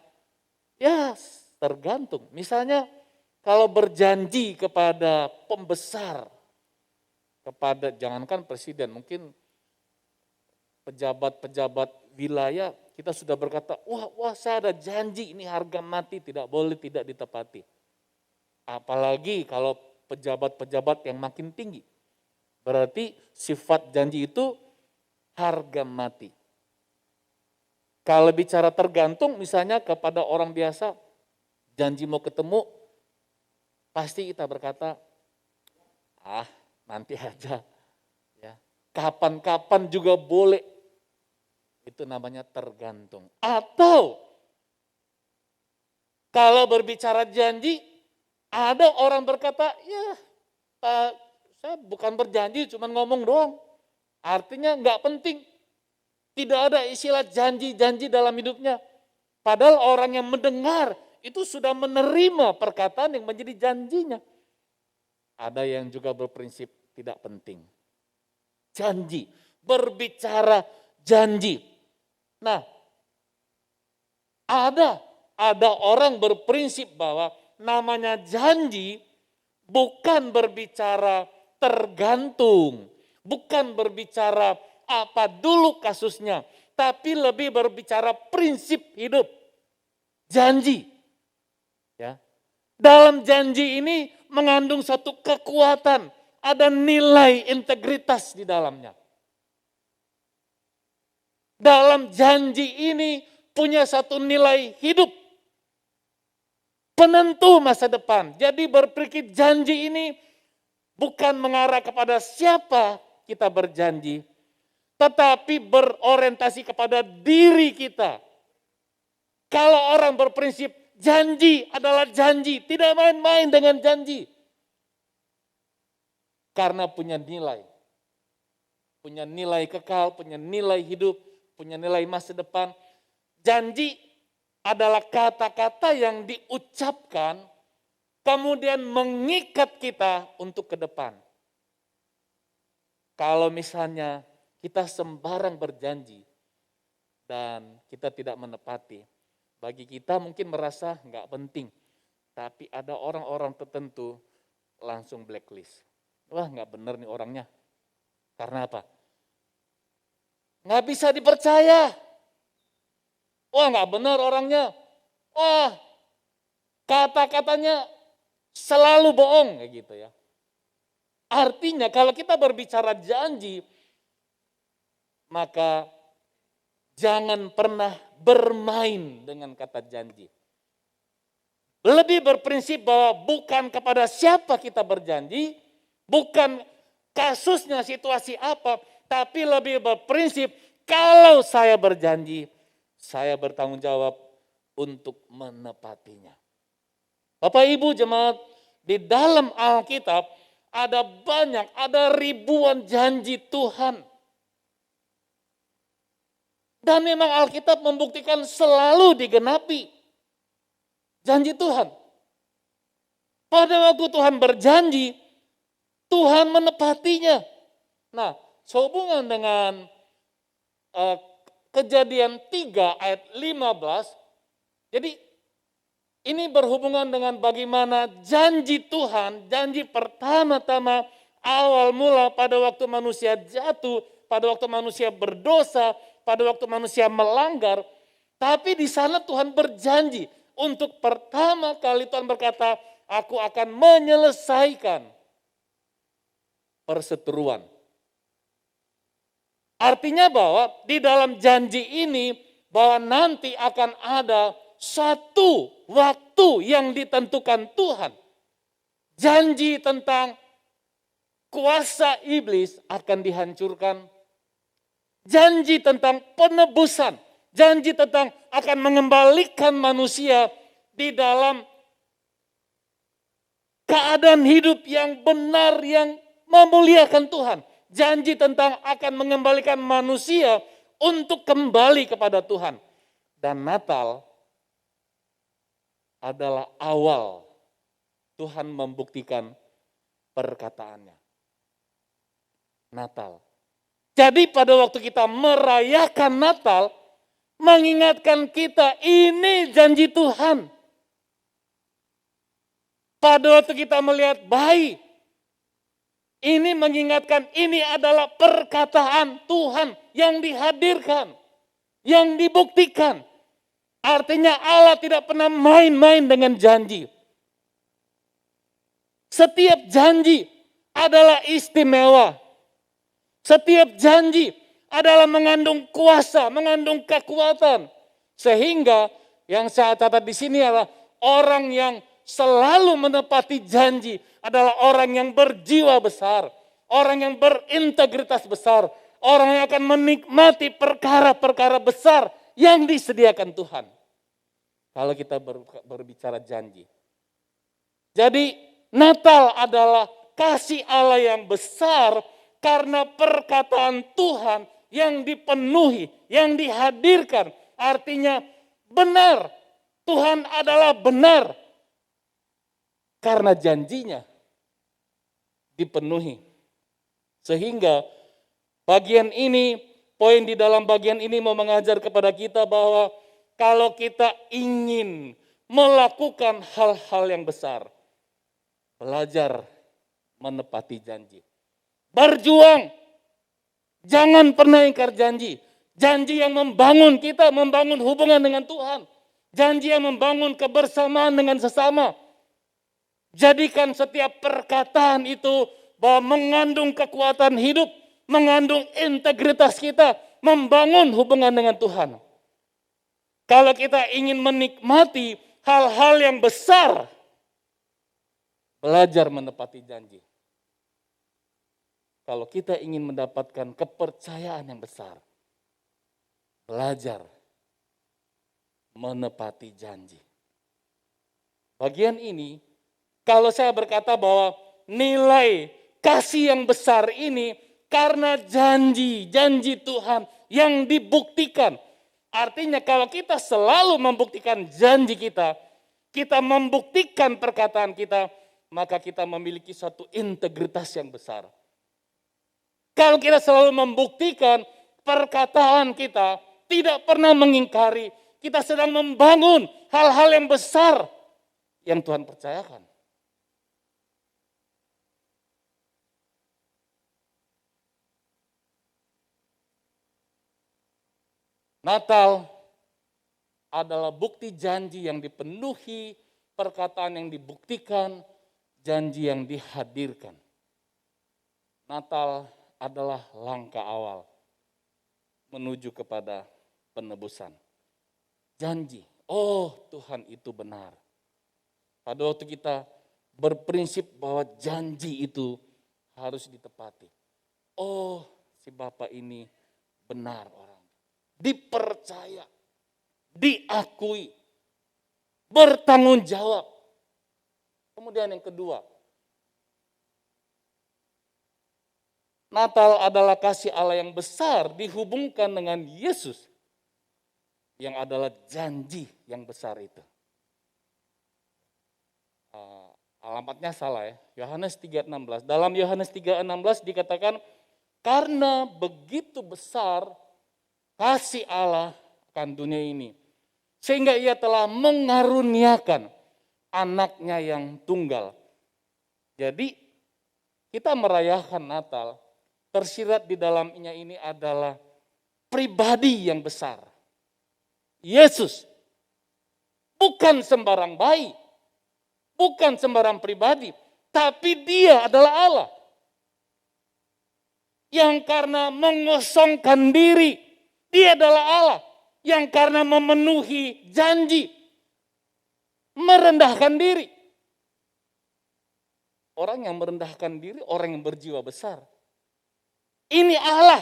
ya tergantung, misalnya kalau berjanji kepada pembesar, kepada jangankan presiden, mungkin pejabat-pejabat wilayah, kita sudah berkata, wah saya ada janji ini harga mati tidak boleh tidak ditepati. Apalagi kalau pejabat-pejabat yang makin tinggi. Berarti sifat janji itu harga mati. Kalau bicara tergantung misalnya kepada orang biasa, janji mau ketemu, pasti kita berkata, nanti aja. Ya. Kapan-kapan juga boleh. Itu namanya tergantung. Atau kalau berbicara janji, ada orang berkata, ya saya bukan berjanji, cuma ngomong doang. Artinya nggak penting. Tidak ada istilah janji-janji dalam hidupnya. Padahal orang yang mendengar itu sudah menerima perkataan yang menjadi janjinya. Ada yang juga berprinsip tidak penting. Janji, berbicara janji. Nah, ada orang berprinsip bahwa namanya janji bukan berbicara tergantung, bukan berbicara apa dulu kasusnya, tapi lebih berbicara prinsip hidup. Janji. Ya. Dalam janji ini mengandung satu kekuatan, ada nilai integritas di dalamnya. Dalam janji ini punya satu nilai hidup. Penentu masa depan. Jadi berpikir janji ini bukan mengarah kepada siapa kita berjanji, tetapi berorientasi kepada diri kita. Kalau orang berprinsip janji adalah janji, tidak main-main dengan janji. Karena punya nilai. Punya nilai kekal, punya nilai hidup, punya nilai masa depan. Janji adalah kata-kata yang diucapkan kemudian mengikat kita untuk ke depan. Kalau misalnya kita sembarang berjanji dan kita tidak menepati, bagi kita mungkin merasa nggak penting. Tapi ada orang-orang tertentu langsung blacklist. Wah nggak bener nih orangnya. Karena apa? Nggak bisa dipercaya. Wah nggak benar orangnya. Wah kata-katanya selalu bohong kayak gitu ya. Artinya kalau kita berbicara janji, maka jangan pernah bermain dengan kata janji. Lebih berprinsip bahwa bukan kepada siapa kita berjanji, bukan kasusnya situasi apa, tapi lebih berprinsip kalau saya berjanji, saya bertanggung jawab untuk menepatinya. Bapak Ibu jemaat, di dalam Alkitab ada ribuan janji Tuhan. Dan memang Alkitab membuktikan selalu digenapi janji Tuhan. Pada waktu Tuhan berjanji, Tuhan menepatinya. Nah, sehubungan dengan Kejadian 3 ayat 15, jadi ini berhubungan dengan bagaimana janji Tuhan, janji pertama-tama awal mula pada waktu manusia jatuh, pada waktu manusia berdosa, pada waktu manusia melanggar. Tapi di sana Tuhan berjanji untuk pertama kali Tuhan berkata, aku akan menyelesaikan perseteruan. Artinya bahwa di dalam janji ini bahwa nanti akan ada satu waktu yang ditentukan Tuhan. Janji tentang kuasa iblis akan dihancurkan. Janji tentang penebusan. Janji tentang akan mengembalikan manusia di dalam keadaan hidup yang benar, yang memuliakan Tuhan. Janji tentang akan mengembalikan manusia untuk kembali kepada Tuhan. Dan Natal adalah awal Tuhan membuktikan perkataannya. Natal. Jadi pada waktu kita merayakan Natal, mengingatkan kita ini janji Tuhan. Pada waktu kita melihat bayi, ini mengingatkan ini adalah perkataan Tuhan yang dihadirkan, yang dibuktikan. Artinya Allah tidak pernah main-main dengan janji. Setiap janji adalah istimewa. Setiap janji adalah mengandung kuasa, mengandung kekuatan. Sehingga yang saya catat di sini adalah orang yang selalu menepati janji adalah orang yang berjiwa besar, orang yang berintegritas besar, orang yang akan menikmati perkara-perkara besar yang disediakan Tuhan. Kalau kita berbicara janji. Jadi Natal adalah kasih Allah yang besar karena perkataan Tuhan yang dipenuhi, yang dihadirkan. Artinya benar, Tuhan adalah benar. Karena janjinya dipenuhi. Sehingga bagian ini, poin di dalam bagian ini mau mengajar kepada kita bahwa kalau kita ingin melakukan hal-hal yang besar, belajar menepati janji. Berjuang, jangan pernah ingkar janji. Janji yang membangun kita, membangun hubungan dengan Tuhan. Janji yang membangun kebersamaan dengan sesama. Jadikan setiap perkataan itu bahwa mengandung kekuatan hidup, mengandung integritas kita, membangun hubungan dengan Tuhan. Kalau kita ingin menikmati hal-hal yang besar, belajar menepati janji. Kalau kita ingin mendapatkan kepercayaan yang besar, belajar menepati janji. Bagian ini, kalau saya berkata bahwa nilai kasih yang besar ini karena janji Tuhan yang dibuktikan. Artinya kalau kita selalu membuktikan janji kita membuktikan perkataan kita, maka kita memiliki suatu integritas yang besar. Kalau kita selalu membuktikan perkataan kita, tidak pernah mengingkari, kita sedang membangun hal-hal yang besar yang Tuhan percayakan. Natal adalah bukti janji yang dipenuhi, perkataan yang dibuktikan, janji yang dihadirkan. Natal adalah langkah awal menuju kepada penebusan. Janji, oh Tuhan itu benar. Pada waktu kita berprinsip bahwa janji itu harus ditepati. Oh si Bapak ini benar orang. Dipercaya, diakui, bertanggung jawab. Kemudian yang kedua, Natal adalah kasih Allah yang besar dihubungkan dengan Yesus yang adalah janji yang besar itu. Alamatnya salah ya, Yohanes 3:16. Dalam Yohanes 3:16 dikatakan, karena begitu besar kasih Allah akan dunia ini, sehingga ia telah mengaruniakan anaknya yang tunggal. Jadi kita merayakan Natal, tersirat di dalamnya ini adalah pribadi yang besar. Yesus, bukan sembarang bayi, bukan sembarang pribadi, tapi dia adalah Allah. Yang karena mengosongkan diri, dia adalah Allah yang karena memenuhi janji, merendahkan diri. Orang yang merendahkan diri, orang yang berjiwa besar. Ini Allah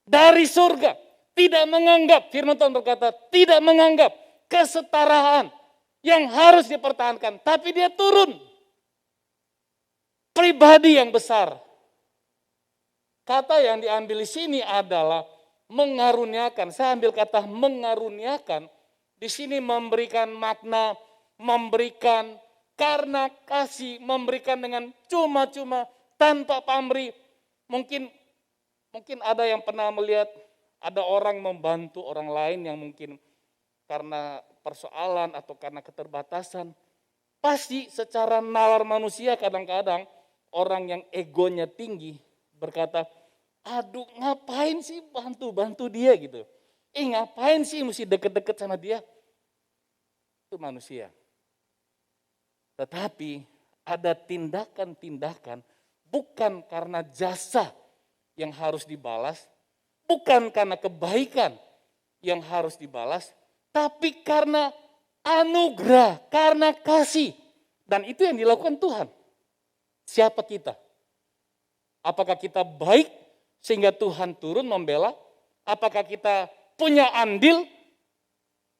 dari surga, tidak menganggap, firman Tuhan berkata, tidak menganggap kesetaraan yang harus dipertahankan, tapi dia turun. Pribadi yang besar. Kata yang diambil di sini adalah mengaruniakan. Saya ambil kata mengaruniakan. Di sini memberikan makna, memberikan karena kasih memberikan dengan cuma-cuma tanpa pamrih. Mungkin ada yang pernah melihat ada orang membantu orang lain yang mungkin karena persoalan atau karena keterbatasan. Pasti secara nalar manusia kadang-kadang orang yang egonya tinggi berkata, aduh ngapain sih bantu dia gitu. Ngapain sih mesti deket-deket sama dia. Itu manusia. Tetapi ada tindakan-tindakan bukan karena jasa yang harus dibalas, bukan karena kebaikan yang harus dibalas, tapi karena anugerah, karena kasih. Dan itu yang dilakukan Tuhan. Siapa kita? Apakah kita baik sehingga Tuhan turun membela? Apakah kita punya andil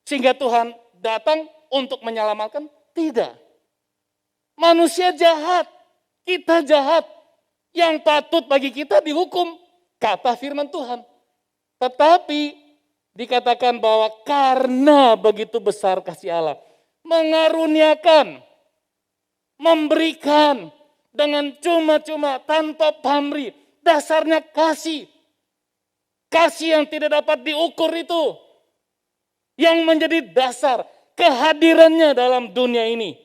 sehingga Tuhan datang untuk menyelamatkan? Tidak. Manusia jahat, kita jahat. Yang patut bagi kita dihukum, kata firman Tuhan. Tetapi dikatakan bahwa karena begitu besar kasih Allah, mengaruniakan, memberikan dengan cuma-cuma tanpa pamrih, dasarnya kasih. Kasih yang tidak dapat diukur itu, yang menjadi dasar kehadirannya dalam dunia ini.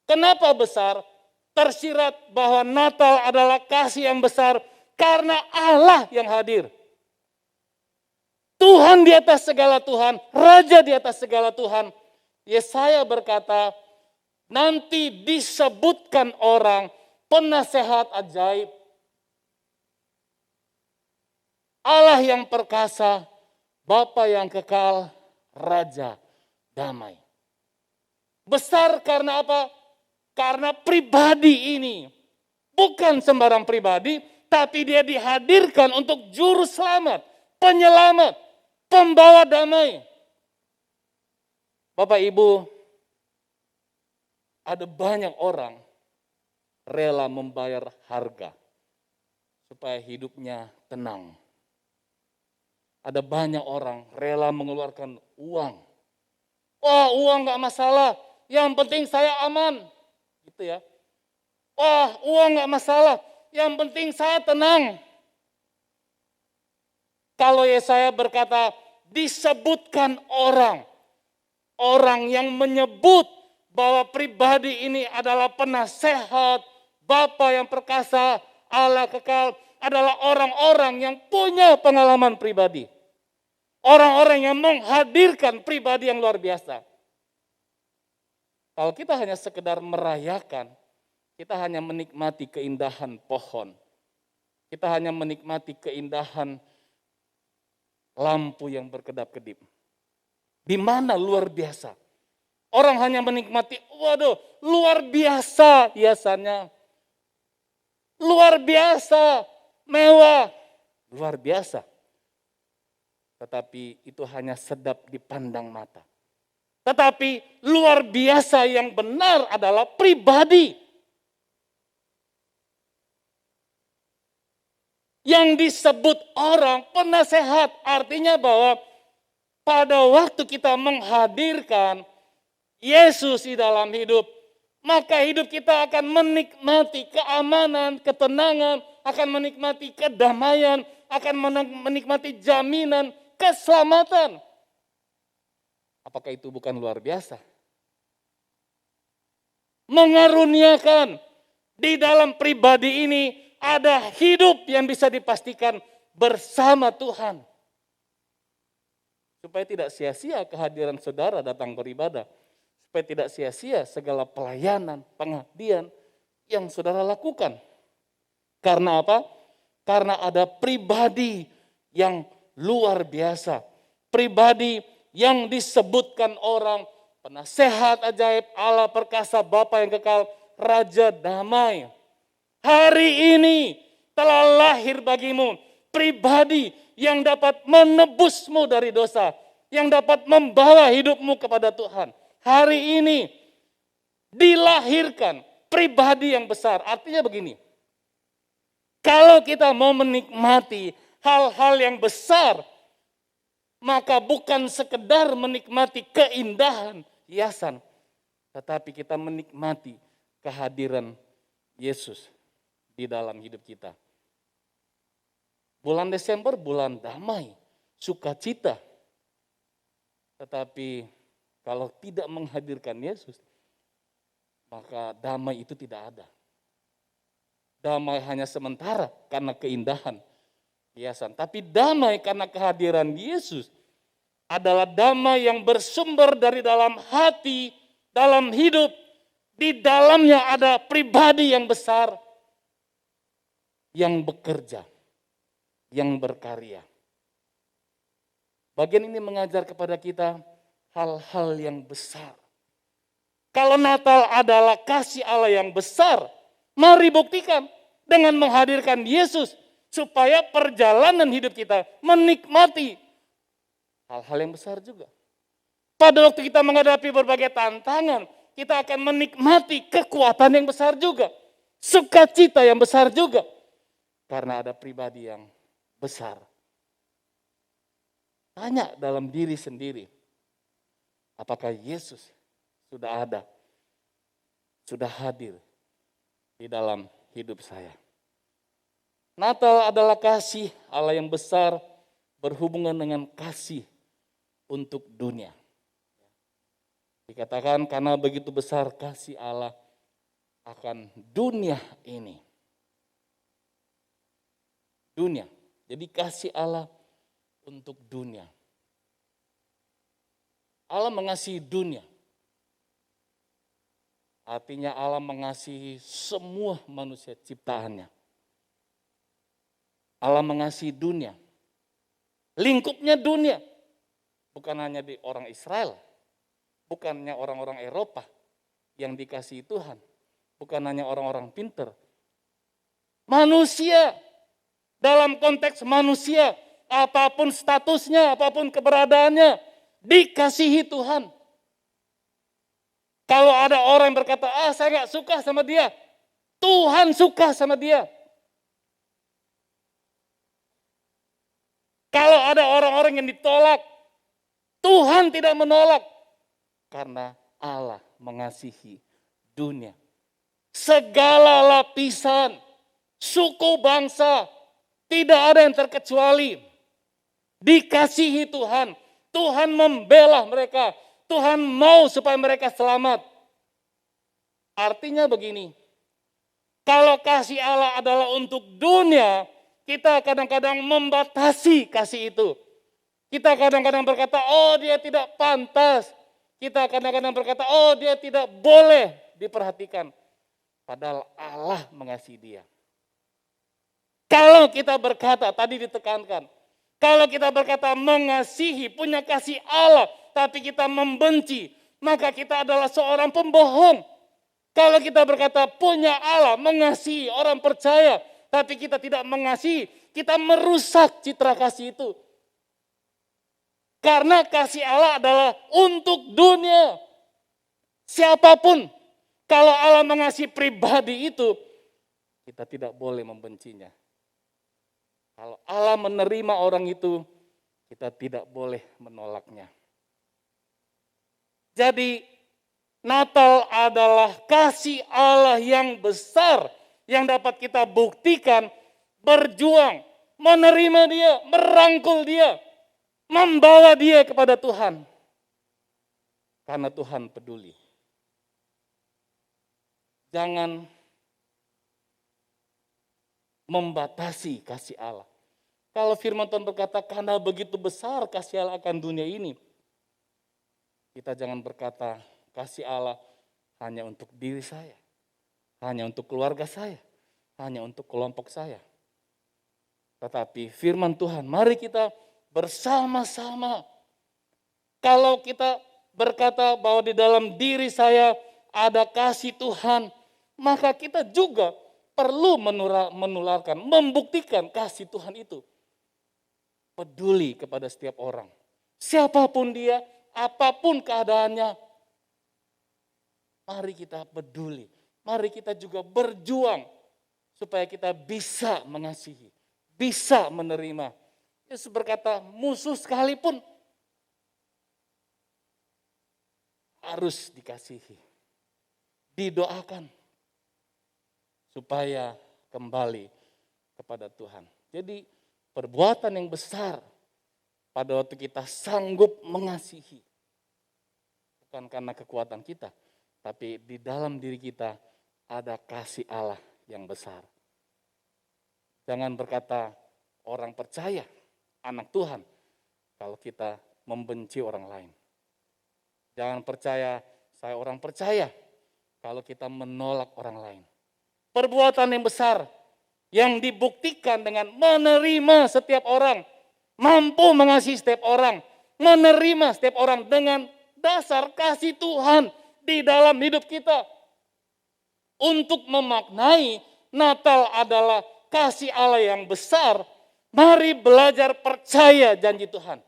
Kenapa besar? Tersirat bahwa Natal adalah kasih yang besar karena Allah yang hadir. Tuhan di atas segala Tuhan, Raja di atas segala Tuhan. Yesaya berkata, nanti disebutkan orang penasehat ajaib. Allah yang perkasa, Bapa yang kekal, Raja damai. Besar karena apa? Karena pribadi ini bukan sembarang pribadi, tapi dia dihadirkan untuk juru selamat, penyelamat, pembawa damai. Bapak Ibu, ada banyak orang rela membayar harga supaya hidupnya tenang. Ada banyak orang rela mengeluarkan uang. Wah, uang gak masalah, yang penting saya aman. Gitu ya. Wah, uang gak masalah, yang penting saya tenang. Kalau Yesaya berkata, disebutkan orang yang menyebut bahwa pribadi ini adalah penasehat, Bapa yang perkasa, Allah kekal, adalah orang-orang yang punya pengalaman pribadi. Orang-orang yang menghadirkan pribadi yang luar biasa. Kalau kita hanya sekedar merayakan, kita hanya menikmati keindahan pohon. Kita hanya menikmati keindahan lampu yang berkedap-kedip. Di mana luar biasa? Orang hanya menikmati, waduh, luar biasa hiasannya. Luar biasa, mewah, luar biasa. Tetapi itu hanya sedap dipandang mata. Tetapi luar biasa yang benar adalah pribadi. Yang disebut orang penasehat, artinya bahwa pada waktu kita menghadirkan Yesus di dalam hidup, maka hidup kita akan menikmati keamanan, ketenangan, akan menikmati kedamaian, akan menikmati jaminan, keselamatan. Apakah itu bukan luar biasa? Mengaruniakan di dalam pribadi ini ada hidup yang bisa dipastikan bersama Tuhan. Supaya tidak sia-sia kehadiran saudara datang beribadah. Supaya tidak sia-sia segala pelayanan, pengabdian yang saudara lakukan. Karena apa? Karena ada pribadi yang luar biasa. Pribadi yang disebutkan orang penasehat ajaib, Allah perkasa, Bapa yang kekal, Raja damai. Hari ini telah lahir bagimu pribadi yang dapat menebusmu dari dosa, yang dapat membawa hidupmu kepada Tuhan. Hari ini dilahirkan pribadi yang besar. Artinya begini, kalau kita mau menikmati hal-hal yang besar, maka bukan sekedar menikmati keindahan hiasan, tetapi kita menikmati kehadiran Yesus di dalam hidup kita. Bulan Desember bulan damai, sukacita. Tetapi kalau tidak menghadirkan Yesus, maka damai itu tidak ada. Damai hanya sementara karena keindahan hiasan. Tapi damai karena kehadiran Yesus adalah damai yang bersumber dari dalam hati, dalam hidup. Di dalamnya ada pribadi yang besar, yang bekerja, yang berkarya. Bagian ini mengajar kepada kita hal-hal yang besar. Kalau Natal adalah kasih Allah yang besar, mari buktikan dengan menghadirkan Yesus supaya perjalanan hidup kita menikmati hal-hal yang besar juga. Pada waktu kita menghadapi berbagai tantangan, kita akan menikmati kekuatan yang besar juga. Sukacita yang besar juga. Karena ada pribadi yang besar. Tanya dalam diri sendiri, apakah Yesus sudah ada, sudah hadir di dalam hidup saya. Natal adalah kasih Allah yang besar berhubungan dengan kasih untuk dunia. Dikatakan karena begitu besar kasih Allah akan dunia ini. Dunia, jadi kasih Allah untuk dunia. Allah mengasihi dunia. Artinya Allah mengasihi semua manusia ciptaannya. Allah mengasihi dunia. Lingkupnya dunia. Bukan hanya di orang Israel. Bukannya orang-orang Eropa yang dikasihi Tuhan. Bukan hanya orang-orang pinter. Manusia. Dalam konteks manusia. Apapun statusnya, apapun keberadaannya. Dikasihi Tuhan. Kalau ada orang yang berkata, saya gak suka sama dia. Tuhan suka sama dia. Kalau ada orang-orang yang ditolak, Tuhan tidak menolak. Karena Allah mengasihi dunia. Segala lapisan, suku bangsa, tidak ada yang terkecuali. Dikasihi Tuhan. Tuhan membela mereka. Tuhan mau supaya mereka selamat. Artinya begini, kalau kasih Allah adalah untuk dunia, kita kadang-kadang membatasi kasih itu. Kita kadang-kadang berkata, dia tidak pantas. Kita kadang-kadang berkata, dia tidak boleh diperhatikan. Padahal Allah mengasihi dia. Kalau kita berkata, tadi ditekankan, kalau kita berkata mengasihi, punya kasih Allah, tapi kita membenci, maka kita adalah seorang pembohong. Kalau kita berkata punya Allah, mengasihi orang percaya, tapi kita tidak mengasihi, kita merusak citra kasih itu. Karena kasih Allah adalah untuk dunia. Siapapun, kalau Allah mengasihi pribadi itu, kita tidak boleh membencinya. Kalau Allah menerima orang itu, kita tidak boleh menolaknya. Jadi Natal adalah kasih Allah yang besar yang dapat kita buktikan, berjuang, menerima dia, merangkul dia, membawa dia kepada Tuhan. Karena Tuhan peduli. Jangan membatasi kasih Allah. Kalau firman Tuhan berkata, karena begitu besar kasih Allah akan dunia ini, kita jangan berkata, kasih Allah hanya untuk diri saya, hanya untuk keluarga saya, hanya untuk kelompok saya. Tetapi firman Tuhan, mari kita bersama-sama. Kalau kita berkata bahwa di dalam diri saya ada kasih Tuhan, maka kita juga perlu menularkan, membuktikan kasih Tuhan itu. Peduli kepada setiap orang. Siapapun dia, apapun keadaannya, mari kita peduli. Mari kita juga berjuang supaya kita bisa mengasihi, bisa menerima. Yesus berkata, musuh sekalipun harus dikasihi. didoakan supaya kembali kepada Tuhan. Jadi perbuatan yang besar pada waktu kita sanggup mengasihi. Bukan karena kekuatan kita, tapi di dalam diri kita ada kasih Allah yang besar. Jangan berkata orang percaya, anak Tuhan, kalau kita membenci orang lain. Jangan percaya saya orang percaya kalau kita menolak orang lain. Perbuatan yang besar yang dibuktikan dengan menerima setiap orang, mampu mengasihi setiap orang, menerima setiap orang dengan dasar kasih Tuhan di dalam hidup kita. Untuk memaknai Natal adalah kasih Allah yang besar, mari belajar percaya janji Tuhan.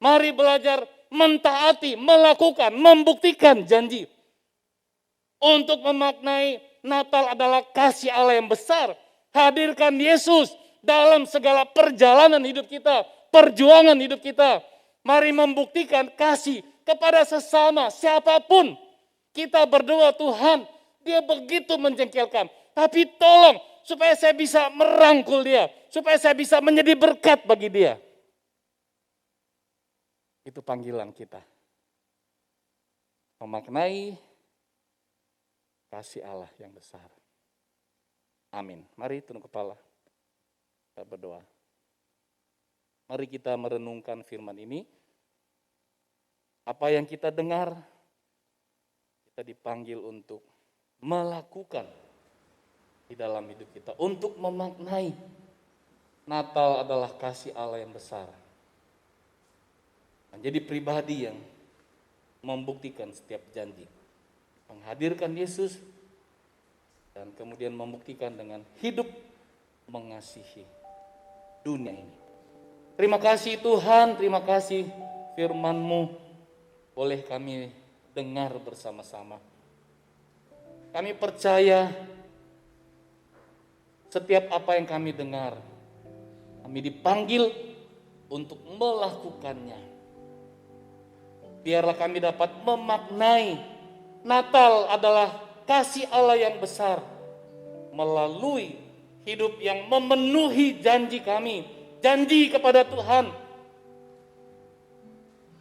Mari belajar mentaati, melakukan, membuktikan janji. Untuk memaknai Natal adalah kasih Allah yang besar. Hadirkan Yesus dalam segala perjalanan hidup kita, perjuangan hidup kita. Mari membuktikan kasih kepada sesama, siapapun. Kita berdoa, Tuhan, dia begitu menjengkelkan. Tapi tolong supaya saya bisa merangkul dia, supaya saya bisa menjadi berkat bagi dia. Itu panggilan kita. Memaknai kasih Allah yang besar. Amin. Mari tunduk kepala. Kita berdoa. Mari kita merenungkan firman ini. Apa yang kita dengar, kita dipanggil untuk melakukan di dalam hidup kita. Untuk memaknai Natal adalah kasih Allah yang besar. Menjadi pribadi yang membuktikan setiap janji. Menghadirkan Yesus dan kemudian membuktikan dengan hidup mengasihi dunia ini. Terima kasih Tuhan, terima kasih firman-Mu boleh kami dengar bersama-sama. Kami percaya setiap apa yang kami dengar, kami dipanggil untuk melakukannya. Biarlah kami dapat memaknai Natal adalah kasih Allah yang besar melalui hidup yang memenuhi janji kami, janji kepada Tuhan.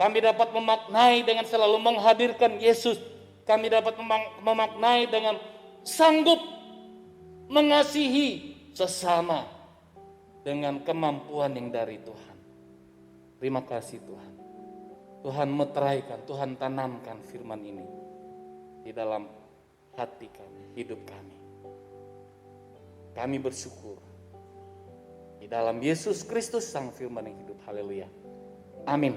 Kami dapat memaknai dengan selalu menghadirkan Yesus. Kami dapat memaknai dengan sanggup mengasihi sesama dengan kemampuan yang dari Tuhan. Terima kasih Tuhan. Tuhan meteraikan, Tuhan tanamkan firman ini di dalam hati kami, hidup kami. Kami bersyukur di dalam Yesus Kristus Sang Firman yang hidup. Haleluya. Amin.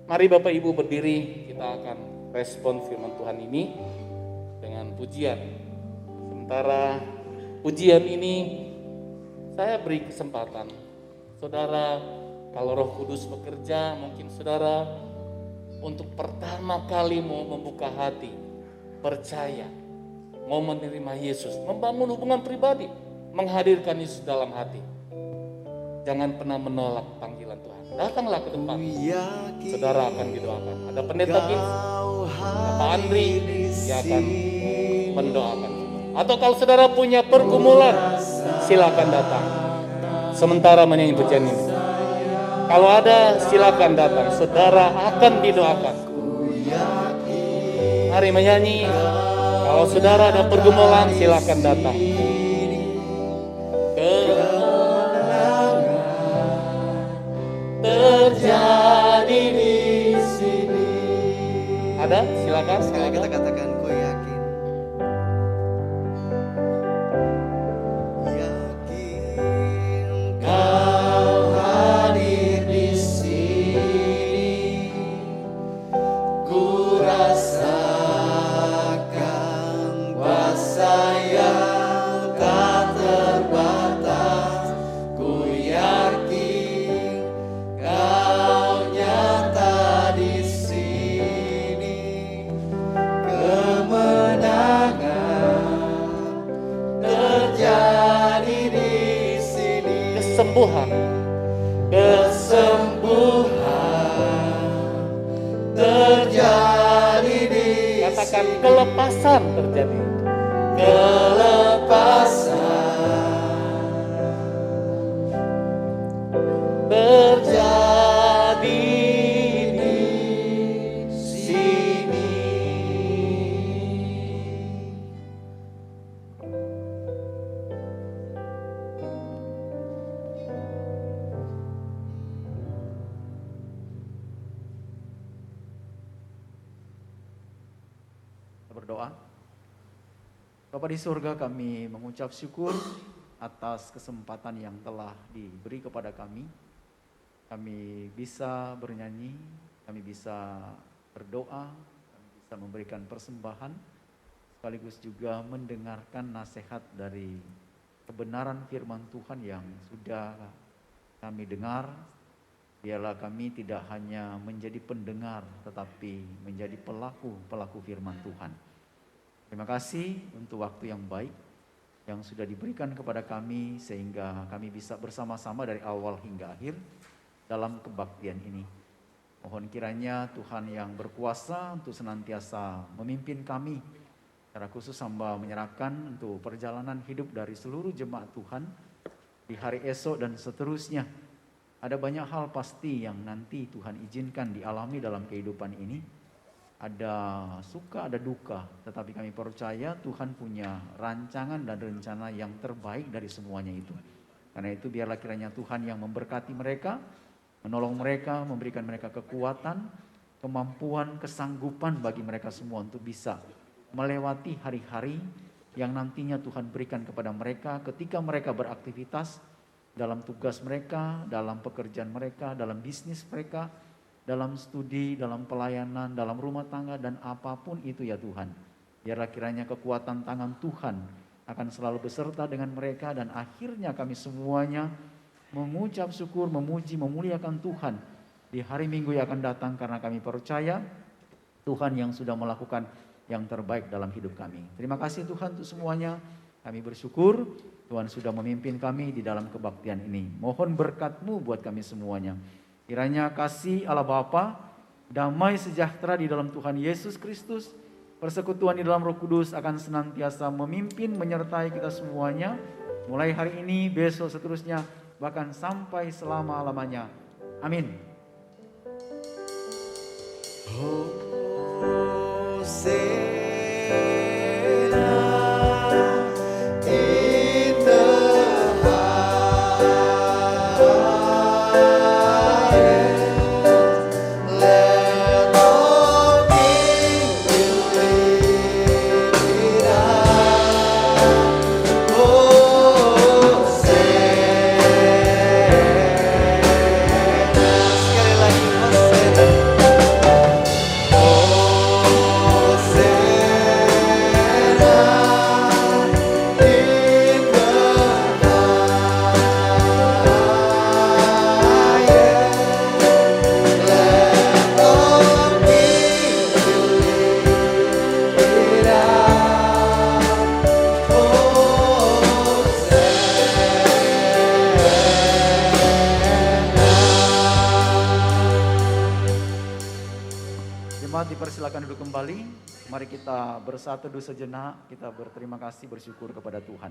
Mari Bapak Ibu berdiri, kita akan respon firman Tuhan ini dengan pujian. Sementara pujian ini saya beri kesempatan. Saudara, kalau Roh Kudus bekerja, mungkin saudara untuk pertama kali mau membuka hati, percaya, mau menerima Yesus, membangun hubungan pribadi, menghadirkan Yesus dalam hati. Jangan pernah menolak panggilan Tuhan. Datanglah ke depan. Saudara akan didoakan. Ada pendeta Gims, Pak Andri yang akan mendoakan. Atau kalau saudara punya pergumulan, silakan datang. Sementara menyanyi pujian ini. Kalau ada silakan datang, saudara akan didoakan. Mari menyanyi. Kalau saudara ada pergumulan, silakan datang. Terjadi di sini. Ada? Silakan. Sekali kita katakan, ku yakin. Kau hadir di sini, ku rasakan kuasa yang tak terbatas. Ku yakin Kau nyata di sini, kemenangan terjadi di sini. Kesembuhan terjadi di katakan kelepasan terjadi. Terjadi di sini. Berdoa. Bapa di surga, kami mengucap syukur atas kesempatan yang telah diberi kepada kami. Kami bisa bernyanyi, kami bisa berdoa, kami bisa memberikan persembahan, sekaligus juga mendengarkan nasihat dari kebenaran firman Tuhan yang sudah kami dengar. Biarlah kami tidak hanya menjadi pendengar, tetapi menjadi pelaku firman Tuhan. Terima kasih untuk waktu yang baik yang sudah diberikan kepada kami, sehingga kami bisa bersama-sama dari awal hingga akhir dalam kebaktian ini. Mohon kiranya Tuhan yang berkuasa untuk senantiasa memimpin kami. Secara khusus hamba menyerahkan untuk perjalanan hidup dari seluruh jemaat Tuhan di hari esok dan seterusnya. Ada banyak hal pasti yang nanti Tuhan izinkan dialami dalam kehidupan ini. Ada suka, ada duka, tetapi kami percaya Tuhan punya rancangan dan rencana yang terbaik dari semuanya itu. Karena itu biarlah kiranya Tuhan yang memberkati mereka, menolong mereka, memberikan mereka kekuatan, kemampuan, kesanggupan bagi mereka semua untuk bisa melewati hari-hari yang nantinya Tuhan berikan kepada mereka ketika mereka beraktivitas dalam tugas mereka, dalam pekerjaan mereka, dalam bisnis mereka, dalam studi, dalam pelayanan, dalam rumah tangga, dan apapun itu ya Tuhan. Biarlah kiranya kekuatan tangan Tuhan akan selalu beserta dengan mereka, dan akhirnya kami semuanya mengucap syukur, memuji, memuliakan Tuhan di hari Minggu yang akan datang, karena kami percaya Tuhan yang sudah melakukan yang terbaik dalam hidup kami. Terima kasih Tuhan untuk semuanya. Kami bersyukur Tuhan sudah memimpin kami di dalam kebaktian ini. Mohon berkat-Mu buat kami semuanya. Kiranya kasih Allah Bapa, damai sejahtera di dalam Tuhan Yesus Kristus, persekutuan di dalam Roh Kudus akan senantiasa memimpin, menyertai kita semuanya, mulai hari ini, besok, seterusnya, bahkan sampai selama-lamanya. Amin. Dipersilakan duduk kembali. Mari kita bersatu dulu sejenak. Kita berterima kasih, bersyukur kepada Tuhan.